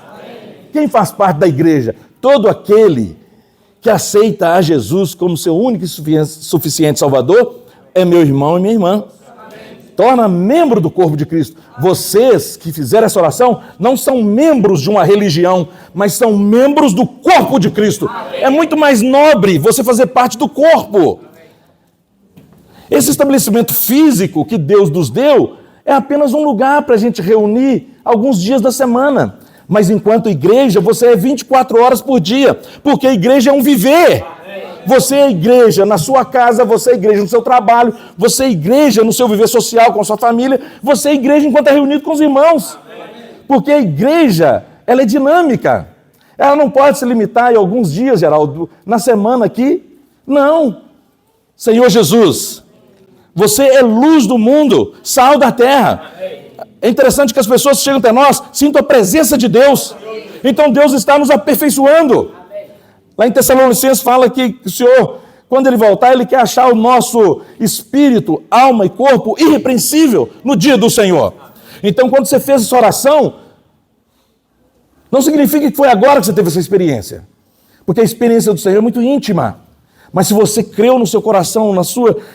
Quem faz parte da igreja? Todo aquele que aceita a Jesus como seu único e suficiente Salvador é meu irmão e minha irmã. Torna membro do corpo de Cristo. Vocês que fizeram essa oração não são membros de uma religião, mas são membros do corpo de Cristo. É muito mais nobre você fazer parte do corpo. Esse estabelecimento físico que Deus nos deu é apenas um lugar para a gente reunir alguns dias da semana. Mas enquanto igreja, você é 24 horas por dia, porque a igreja é um viver. Você é igreja na sua casa, você é igreja no seu trabalho, você é igreja no seu viver social com a sua família, você é igreja enquanto é reunido com os irmãos. Porque a igreja, ela é dinâmica. Ela não pode se limitar em alguns dias, Geraldo, na semana aqui. Não. Senhor Jesus, você é luz do mundo, sal da terra. É interessante que as pessoas chegam até nós, sintam a presença de Deus. Então Deus está nos aperfeiçoando. Lá em Tessalonicenses fala que o Senhor, quando Ele voltar, Ele quer achar o nosso espírito, alma e corpo irrepreensível no dia do Senhor. Então, quando você fez essa oração, não significa que foi agora que você teve essa experiência. Porque a experiência do Senhor é muito íntima. Mas se você creu no seu coração,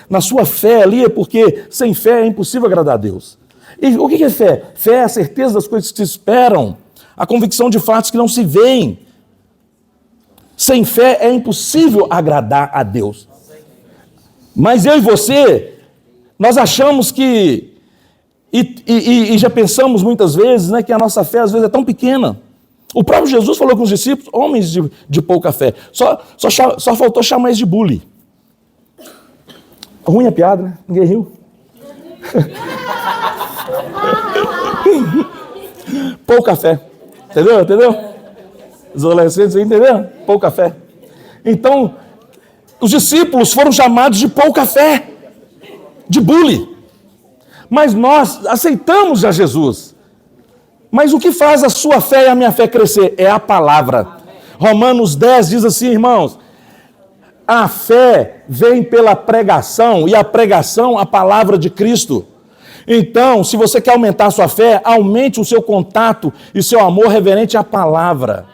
na sua fé ali, é porque sem fé é impossível agradar a Deus. E o que é fé? Fé é a certeza das coisas que se esperam, a convicção de fatos que não se veem. Sem fé é impossível agradar a Deus. Mas eu e você, nós achamos que, e já pensamos muitas vezes, né, que a nossa fé às vezes é tão pequena. O próprio Jesus falou com os discípulos, homens de pouca fé. Só faltou chamar eles de bully. Ruim a piada, né? Ninguém riu. Pouca fé. Entendeu? Os adolescentes, entenderam? Pouca fé. Então, os discípulos foram chamados de pouca fé, de bully. Mas nós aceitamos a Jesus. Mas o que faz a sua fé e a minha fé crescer? É a palavra. Romanos 10 diz assim, irmãos, a fé vem pela pregação, e a pregação, a palavra de Cristo. Então, se você quer aumentar a sua fé, aumente o seu contato e seu amor reverente à palavra.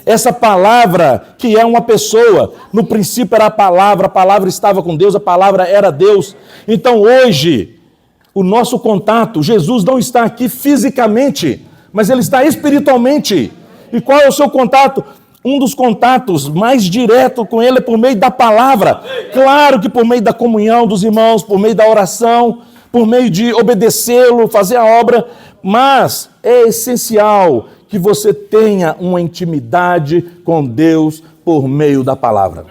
Essa palavra que é uma pessoa, no princípio era a palavra estava com Deus, a palavra era Deus. Então hoje, o nosso contato, Jesus não está aqui fisicamente, mas Ele está espiritualmente. E qual é o seu contato? Um dos contatos mais diretos com Ele é por meio da palavra. Claro que por meio da comunhão dos irmãos, por meio da oração, por meio de obedecê-lo, fazer a obra, mas é essencial que você tenha uma intimidade com Deus por meio da palavra.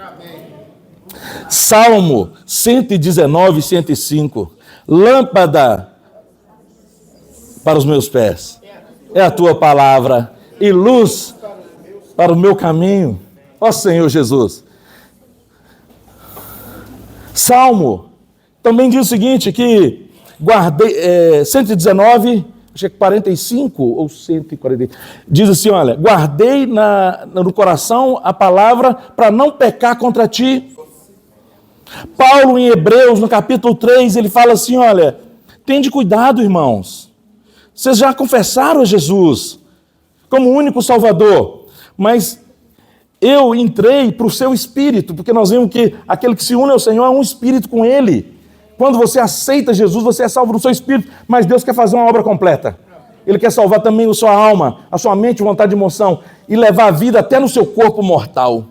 Salmo 119, 105. Lâmpada para os meus pés é a tua palavra e luz para o meu caminho. Ó Senhor Jesus. Salmo também diz o seguinte, que guardei, 119, acho que 45 ou 140, diz assim, olha, guardei no coração a palavra para não pecar contra ti. Paulo em Hebreus, no capítulo 3, ele fala assim, olha, tende cuidado, irmãos. Vocês já confessaram a Jesus como o único Salvador, mas eu entrei para o seu espírito, porque nós vemos que aquele que se une ao Senhor é um espírito com Ele. Quando você aceita Jesus, você é salvo no seu espírito, mas Deus quer fazer uma obra completa. Ele quer salvar também a sua alma, a sua mente, vontade e emoção, e levar a vida até no seu corpo mortal.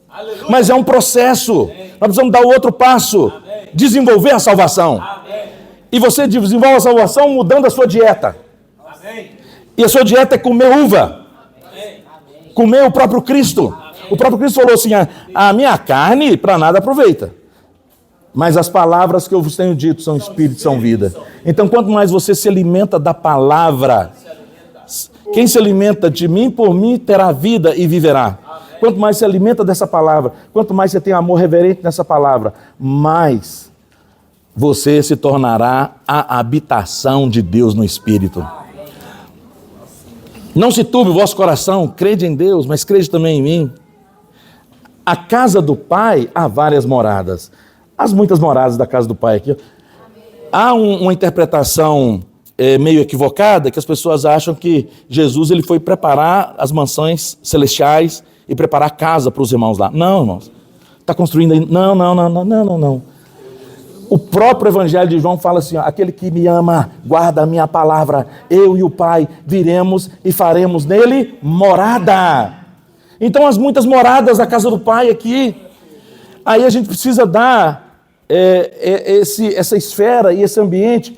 Aleluia. Mas é um processo. Nós precisamos dar o outro passo. Amém. Desenvolver a salvação. Amém. E você desenvolve a salvação mudando a sua dieta. Amém. E a sua dieta é comer uva. Amém. Comer o próprio Cristo. Amém. O próprio Cristo falou assim, a minha carne para nada aproveita. Mas as palavras que eu vos tenho dito são espírito e são vida. Então, quanto mais você se alimenta da palavra, quem se alimenta de mim, por mim, terá vida e viverá. quanto mais se alimenta dessa palavra, quanto mais você tem amor reverente nessa palavra, mais você se tornará a habitação de Deus no Espírito. Não se turbe o vosso coração, crede em Deus, mas crede também em mim. A casa do Pai há várias moradas. As muitas moradas da casa do Pai aqui. Há uma interpretação meio equivocada, que as pessoas acham que Jesus ele foi preparar as mansões celestiais e preparar casa para os irmãos lá. Não, irmãos. Está construindo aí. Não. O próprio Evangelho de João fala assim, ó, aquele que me ama, guarda a minha palavra, eu e o Pai viremos e faremos nele morada. Então as muitas moradas da casa do Pai aqui, aí a gente precisa dar essa esfera e esse ambiente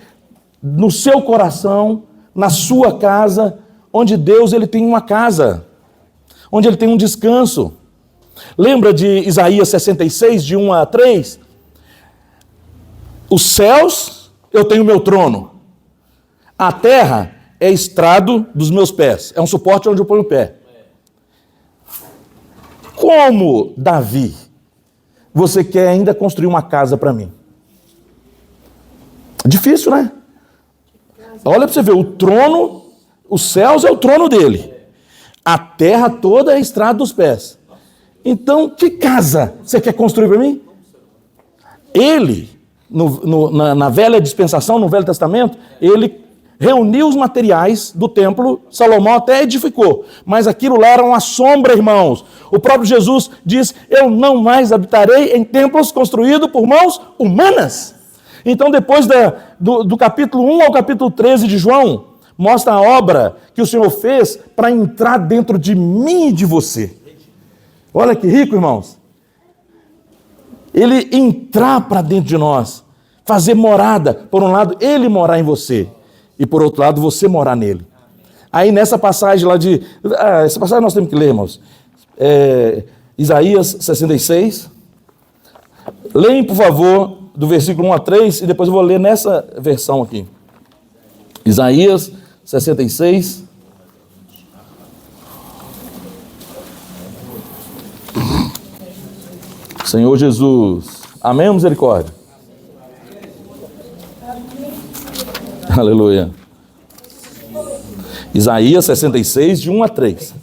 no seu coração, na sua casa, onde Deus ele tem uma casa, onde ele tem um descanso. Lembra de Isaías 66, de 1 a 3? Os céus, eu tenho meu trono. A terra é estrado dos meus pés. É um suporte onde eu ponho o pé. Como, Davi, você quer ainda construir uma casa para mim? Difícil, né? Olha para você ver, o trono, os céus é o trono dele. A terra toda é estrado dos pés. Então, que casa você quer construir para mim? Ele... na velha dispensação, no Velho Testamento, ele reuniu os materiais do templo, Salomão até edificou, mas aquilo lá era uma sombra, irmãos. O próprio Jesus diz, eu não mais habitarei em templos construídos por mãos humanas. Então depois do capítulo 1 ao capítulo 13 de João, mostra a obra que o Senhor fez para entrar dentro de mim e de você. Olha que rico, irmãos. Ele entrar para dentro de nós, fazer morada, por um lado, ele morar em você, e por outro lado, você morar nele. Aí nessa passagem lá essa passagem nós temos que ler, irmãos, Isaías 66, leem por favor, do versículo 1 a 3, e depois eu vou ler nessa versão aqui. Isaías 66, Senhor Jesus, amém ou misericórdia? Aleluia. Isaías 66, de 1 a 3.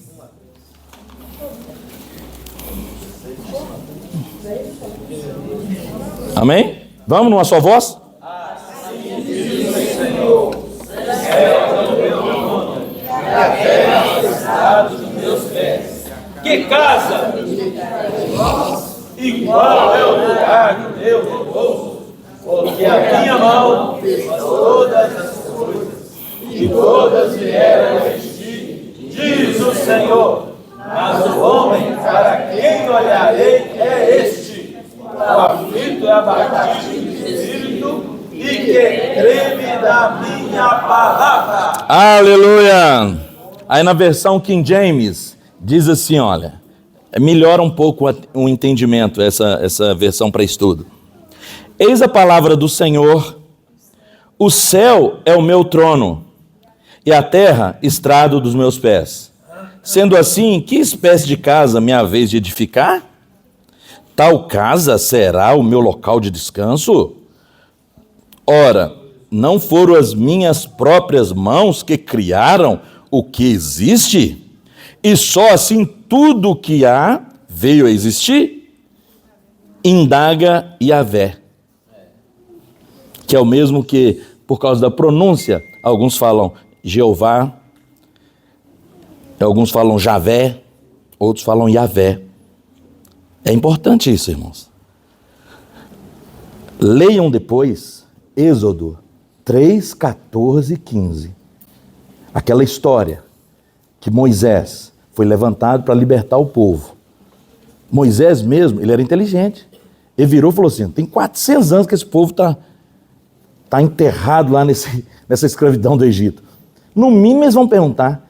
Amém? Vamos numa só voz? Assim diz o Senhor, céu do meu nome, e a terra estrado dos meus pés. Que casa! E qual é o lugar do meu repouso? Porque a minha mão fez todas as coisas, e todas vieram a existir, diz o Senhor. Mas o homem para quem olharei é este, o aflito e abatido de espírito, e que treme da minha palavra. Aleluia! Aí na versão King James, diz assim, olha, melhora um pouco o entendimento, essa versão para estudo. Eis a palavra do Senhor, o céu é o meu trono, e a terra estrado dos meus pés. Sendo assim, que espécie de casa me haveis de edificar? Tal casa será o meu local de descanso? Ora, não foram as minhas próprias mãos que criaram o que existe? E só assim tudo o que há veio a existir? Indaga Yahvé, que é o mesmo que, por causa da pronúncia, alguns falam Jeová, alguns falam Javé, outros falam Yahvé. É importante isso, irmãos. Leiam depois Êxodo 3, 14 e 15. Aquela história que Moisés foi levantado para libertar o povo. Moisés mesmo, ele era inteligente. Ele virou e falou assim, tem 400 anos que esse povo está enterrado lá nessa escravidão do Egito. No mínimo eles vão perguntar,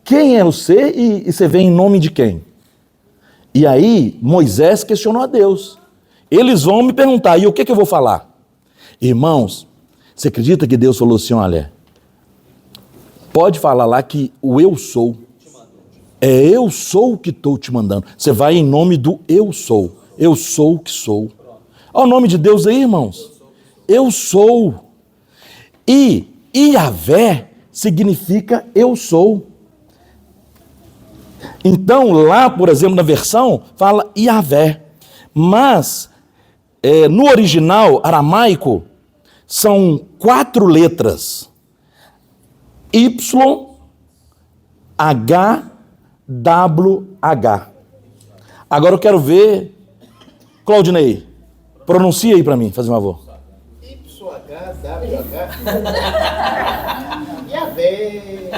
quem é você e você vem em nome de quem? E aí Moisés questionou a Deus. Eles vão me perguntar, e o que eu vou falar? Irmãos, você acredita que Deus falou assim, olha, pode falar lá que o eu sou É eu sou que estou te mandando. Você vai em nome do eu sou. Eu sou o que sou. Olha o nome de Deus aí, irmãos. Eu sou. E Yahvé significa eu sou. Então, lá, por exemplo, na versão, fala Yahvé. Mas, no original aramaico, são 4 letras. Y, H, W, H. Agora eu quero ver, Claudinei, pronuncia aí para mim, faz um favor. Yahvé.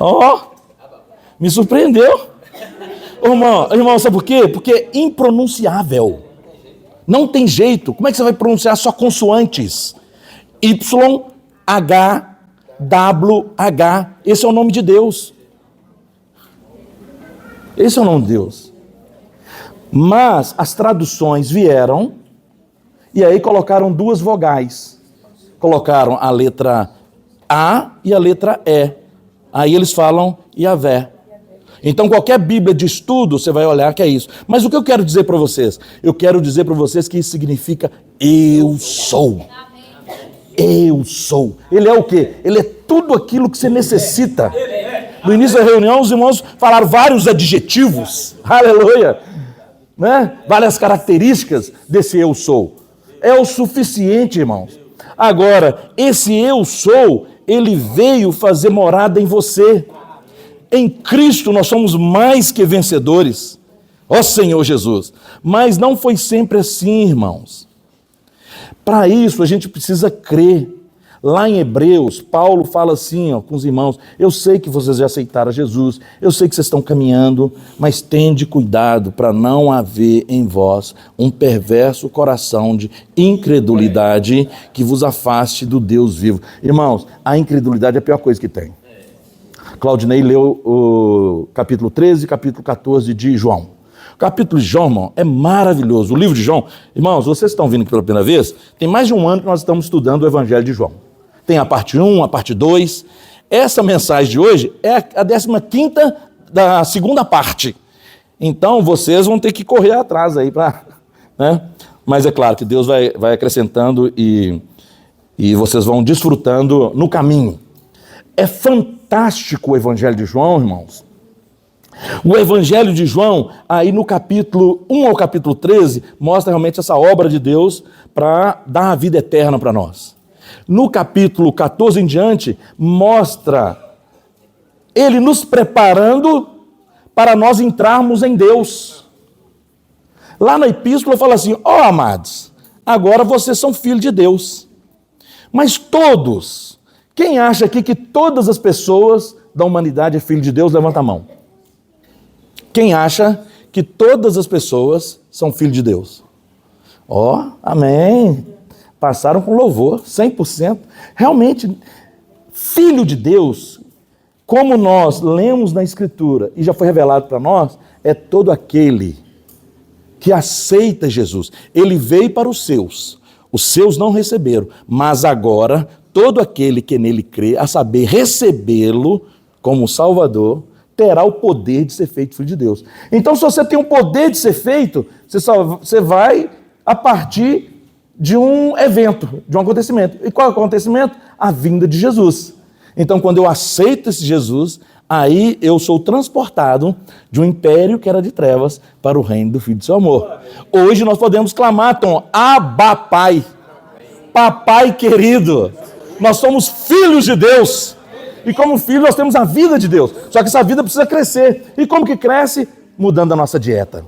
Ó, me surpreendeu. Irmão, sabe por quê? Porque é impronunciável. Não tem jeito. Como é que você vai pronunciar só consoantes? Y, H, W, H. Esse é o nome de Deus. Esse é o nome de Deus. Mas as traduções vieram e aí colocaram 2 vogais. Colocaram a letra A e a letra E. Aí eles falam Yahvé. Então qualquer Bíblia de estudo, você vai olhar que é isso. Mas o que eu quero dizer para vocês? Eu quero dizer para vocês que isso significa eu sou. Eu sou. Ele é o quê? Ele é tudo aquilo que você necessita. No início da reunião, os irmãos falaram vários adjetivos. Aleluia. Né? Várias características desse eu sou. É o suficiente, irmãos. Agora, esse eu sou, ele veio fazer morada em você. Em Cristo nós somos mais que vencedores. Ó Senhor Jesus. Mas não foi sempre assim, irmãos. Para isso a gente precisa crer. Lá em Hebreus, Paulo fala assim, com os irmãos: eu sei que vocês já aceitaram Jesus, eu sei que vocês estão caminhando, mas tende cuidado para não haver em vós um perverso coração de incredulidade que vos afaste do Deus vivo. Irmãos, a incredulidade é a pior coisa que tem. Claudinei leu o capítulo 13 e capítulo 14 de João. O capítulo de João, irmão, é maravilhoso. O livro de João, irmãos, vocês estão vindo aqui pela primeira vez, tem mais de um ano que nós estamos estudando o Evangelho de João. Tem a parte 1, a parte 2. Essa mensagem de hoje é a 15ª da segunda parte. Então, vocês vão ter que correr atrás aí para... né? Mas é claro que Deus vai acrescentando e vocês vão desfrutando no caminho. É fantástico o Evangelho de João, irmãos. O Evangelho de João, aí no capítulo 1 ao capítulo 13, mostra realmente essa obra de Deus para dar a vida eterna para nós. No capítulo 14 em diante, mostra ele nos preparando para nós entrarmos em Deus. Lá na epístola fala assim: ó amados, agora vocês são filhos de Deus. Mas todos, quem acha aqui que todas as pessoas da humanidade é filho de Deus, levanta a mão. Quem acha que todas as pessoas são filhos de Deus? Ó, amém. Passaram com louvor, 100%. Realmente, filho de Deus, como nós lemos na Escritura e já foi revelado para nós, é todo aquele que aceita Jesus. Ele veio para os seus não receberam, mas agora todo aquele que nele crê, a saber, recebê-lo como Salvador, terá o poder de ser feito filho de Deus. Então, se você tem o poder de ser feito, você vai a partir de um evento, de um acontecimento. E qual é o acontecimento? A vinda de Jesus. Então, quando eu aceito esse Jesus, aí eu sou transportado de um império que era de trevas para o reino do Filho do seu amor. Hoje nós podemos clamar, Tom, Abba Pai, Papai querido. Nós somos filhos de Deus. E como filho nós temos a vida de Deus. Só que essa vida precisa crescer. E como que cresce? Mudando a nossa dieta.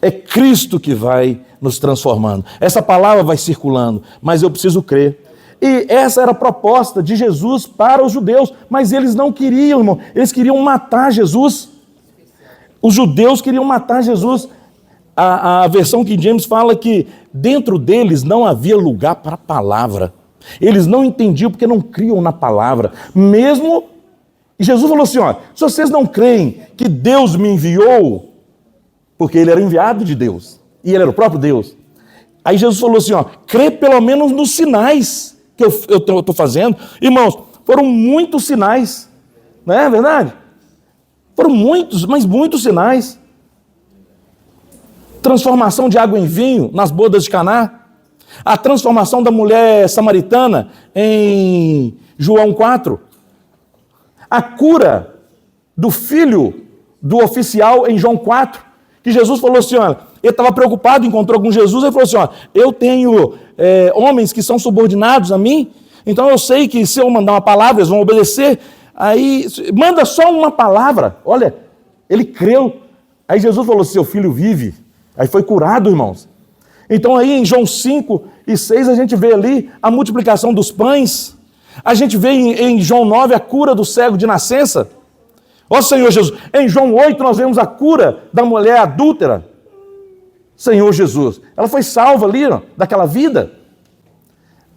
É Cristo que vai nos transformando. Essa palavra vai circulando, mas eu preciso crer. E essa era a proposta de Jesus para os judeus, mas eles não queriam, irmão. Eles queriam matar Jesus. Os judeus queriam matar Jesus. A versão King James fala que dentro deles não havia lugar para a palavra. Eles não entendiam porque não criam na palavra. Mesmo, e Jesus falou assim, ó, se vocês não creem que Deus me enviou, porque ele era enviado de Deus, e ele era o próprio Deus. Aí Jesus falou assim, ó, crê pelo menos nos sinais que eu estou fazendo. Irmãos, foram muitos sinais, não é verdade? Foram muitos, mas muitos sinais. Transformação de água em vinho nas bodas de Caná. A transformação da mulher samaritana em João 4. A cura do filho do oficial em João 4. Que Jesus falou assim, olha, ele estava preocupado, encontrou com Jesus, ele falou assim, ó, eu tenho homens que são subordinados a mim, então eu sei que se eu mandar uma palavra, eles vão obedecer. Aí, manda só uma palavra. Olha, ele creu. Aí Jesus falou, seu filho vive. Aí foi curado, irmãos. Então aí em João 5 e 6 a gente vê ali a multiplicação dos pães. A gente vê em João 9 a cura do cego de nascença. Ó Senhor Jesus. Em João 8 nós vemos a cura da mulher adúltera. Senhor Jesus. Ela foi salva ali, ó, daquela vida.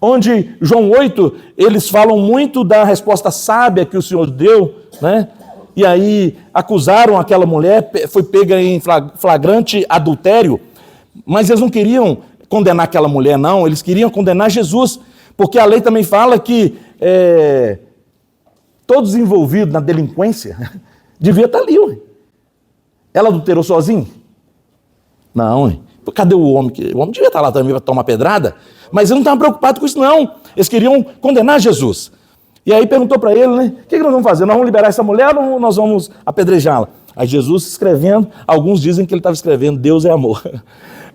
Onde João 8, eles falam muito da resposta sábia que o Senhor deu, né? E aí acusaram aquela mulher, foi pega em flagrante adultério, mas eles não queriam condenar aquela mulher, não, eles queriam condenar Jesus, porque a lei também fala que todos envolvidos na delinquência devia estar ali. Ué. Ela adulterou sozinha? Não, ué. Cadê o homem? O homem devia estar lá também para tomar pedrada, mas eles não estavam preocupados com isso, não. Eles queriam condenar Jesus. E aí perguntou para ele, né? O que nós vamos fazer? Nós vamos liberar essa mulher ou nós vamos apedrejá-la? Aí Jesus escrevendo, alguns dizem que ele estava escrevendo, Deus é amor.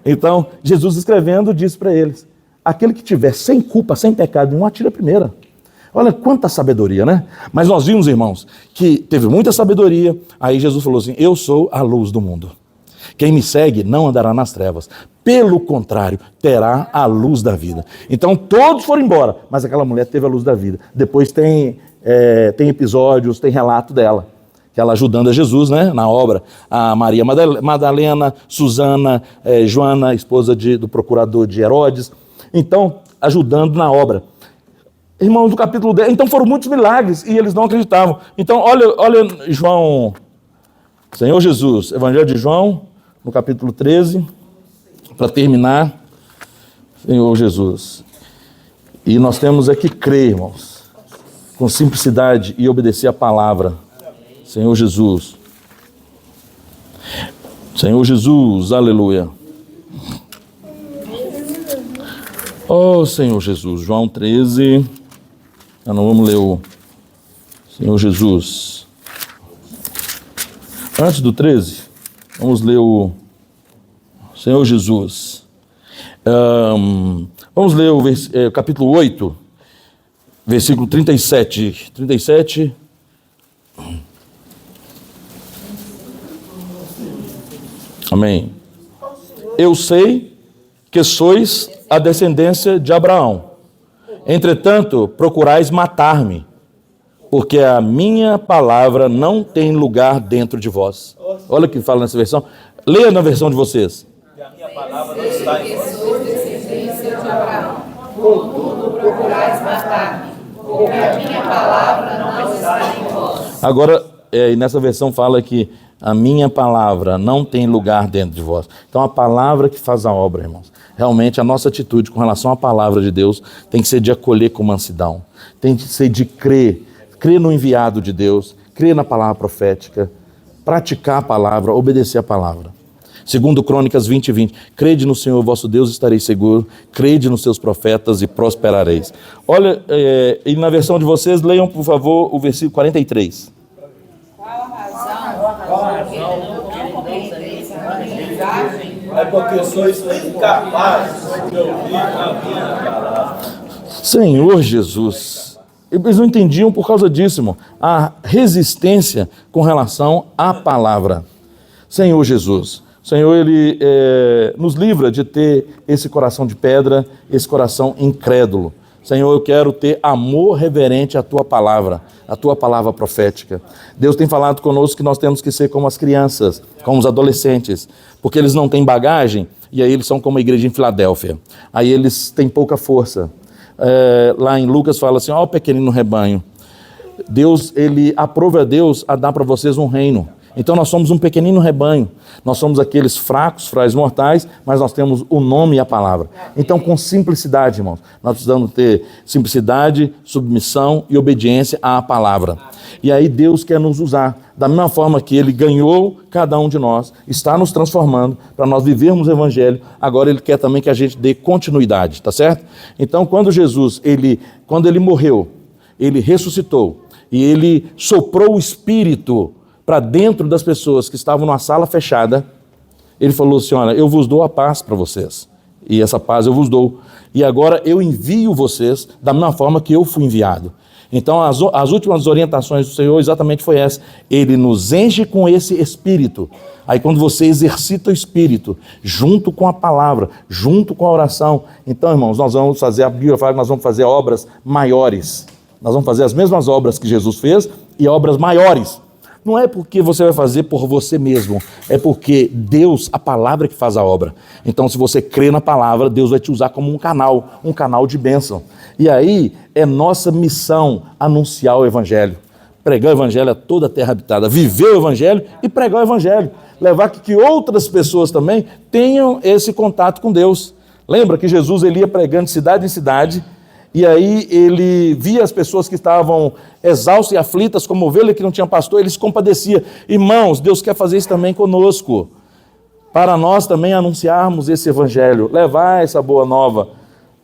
Então, Jesus escrevendo disse para eles, aquele que tiver sem culpa, sem pecado nenhum, atira a primeira. Olha quanta sabedoria, né? Mas nós vimos, irmãos, que teve muita sabedoria. Aí Jesus falou assim, eu sou a luz do mundo. Quem me segue não andará nas trevas. Pelo contrário, terá a luz da vida. Então todos foram embora, mas aquela mulher teve a luz da vida. Depois tem episódios, tem relato dela, que ela ajudando a Jesus, né, na obra. A Maria Madalena, Susana, Joana, esposa do procurador de Herodes. Então, ajudando na obra. Irmãos, do capítulo 10, então foram muitos milagres e eles não acreditavam. Então, olha João, Senhor Jesus, Evangelho de João, no capítulo 13, para terminar, Senhor Jesus. E nós temos aqui crer, irmãos, com simplicidade e obedecer a palavra. Senhor Jesus. Senhor Jesus, aleluia. Oh, Senhor Jesus, João 13. Não vamos ler o Senhor Jesus. Antes do 13, vamos ler o Senhor Jesus. Vamos ler o capítulo 8, versículo 37. 37. Amém. Eu sei que sois a descendência de Abraão. Entretanto, procurais matar-me, porque a minha palavra não tem lugar dentro de vós. Olha o que fala nessa versão. Leia na versão de vocês. E a minha palavra não está em vós. Sois descendência de Abraão. Contudo, procurais matar-me, porque a minha palavra não está em vós. Agora, nessa versão fala que a minha palavra não tem lugar dentro de vós. Então, a palavra que faz a obra, irmãos. Realmente, a nossa atitude com relação à palavra de Deus tem que ser de acolher com mansidão. Tem que ser de crer no enviado de Deus, crer na palavra profética, praticar a palavra, obedecer a palavra. Segundo Crônicas 20:20, crede no Senhor vosso Deus, estareis seguro, crede nos seus profetas e prosperareis. Olha, e na versão de vocês, leiam, por favor, o versículo 43. Qual a razão que não compreendeis a mensagem? É porque sois incapazes de ouvir a minha palavra. Senhor Jesus, eles não entendiam por causa disso, irmão, a resistência com relação à palavra. Senhor Jesus, o Senhor, Ele nos livra de ter esse coração de pedra, esse coração incrédulo. Senhor, eu quero ter amor reverente à Tua palavra profética. Deus tem falado conosco que nós temos que ser como as crianças, como os adolescentes, porque eles não têm bagagem, e aí eles são como a igreja em Filadélfia. Aí eles têm pouca força. Lá em Lucas fala assim, ó o pequenino rebanho. Deus, Ele aprova a Deus a dar para vocês um reino. Então nós somos um pequenino rebanho, nós somos aqueles fracos, frágeis mortais, mas nós temos o nome e a palavra. Então com simplicidade, irmãos, nós precisamos ter simplicidade, submissão e obediência à palavra. E aí Deus quer nos usar, da mesma forma que Ele ganhou cada um de nós, está nos transformando para nós vivermos o Evangelho, agora Ele quer também que a gente dê continuidade, tá certo? Então quando Jesus, quando Ele morreu, Ele ressuscitou e Ele soprou o Espírito para dentro das pessoas que estavam numa sala fechada, Ele falou assim, olha, eu vos dou a paz para vocês, e essa paz eu vos dou, e agora eu envio vocês da mesma forma que eu fui enviado. Então as últimas orientações do Senhor exatamente foi essa, Ele nos enche com esse Espírito. Aí quando você exercita o Espírito, junto com a palavra, junto com a oração, então irmãos, nós vamos fazer, a Bíblia fala que nós vamos fazer obras maiores, nós vamos fazer as mesmas obras que Jesus fez e obras maiores. Não é porque você vai fazer por você mesmo, é porque Deus, a palavra que faz a obra. Então se você crê na palavra, Deus vai te usar como um canal de bênção. E aí é nossa missão anunciar o Evangelho, pregar o Evangelho a toda a terra habitada, viver o Evangelho e pregar o Evangelho, levar que outras pessoas também tenham esse contato com Deus. Lembra que Jesus ele ia pregando de cidade em cidade, e aí ele via as pessoas que estavam exaustas e aflitas, como ovelha que não tinha pastor, ele se compadecia. Irmãos, Deus quer fazer isso também conosco, para nós também anunciarmos esse Evangelho, levar essa boa nova.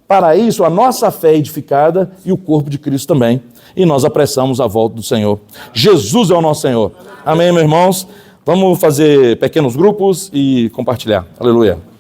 Para isso, a nossa fé é edificada e o corpo de Cristo também. E nós apressamos a volta do Senhor. Jesus é o nosso Senhor. Amém, meus irmãos? Vamos fazer pequenos grupos e compartilhar. Aleluia.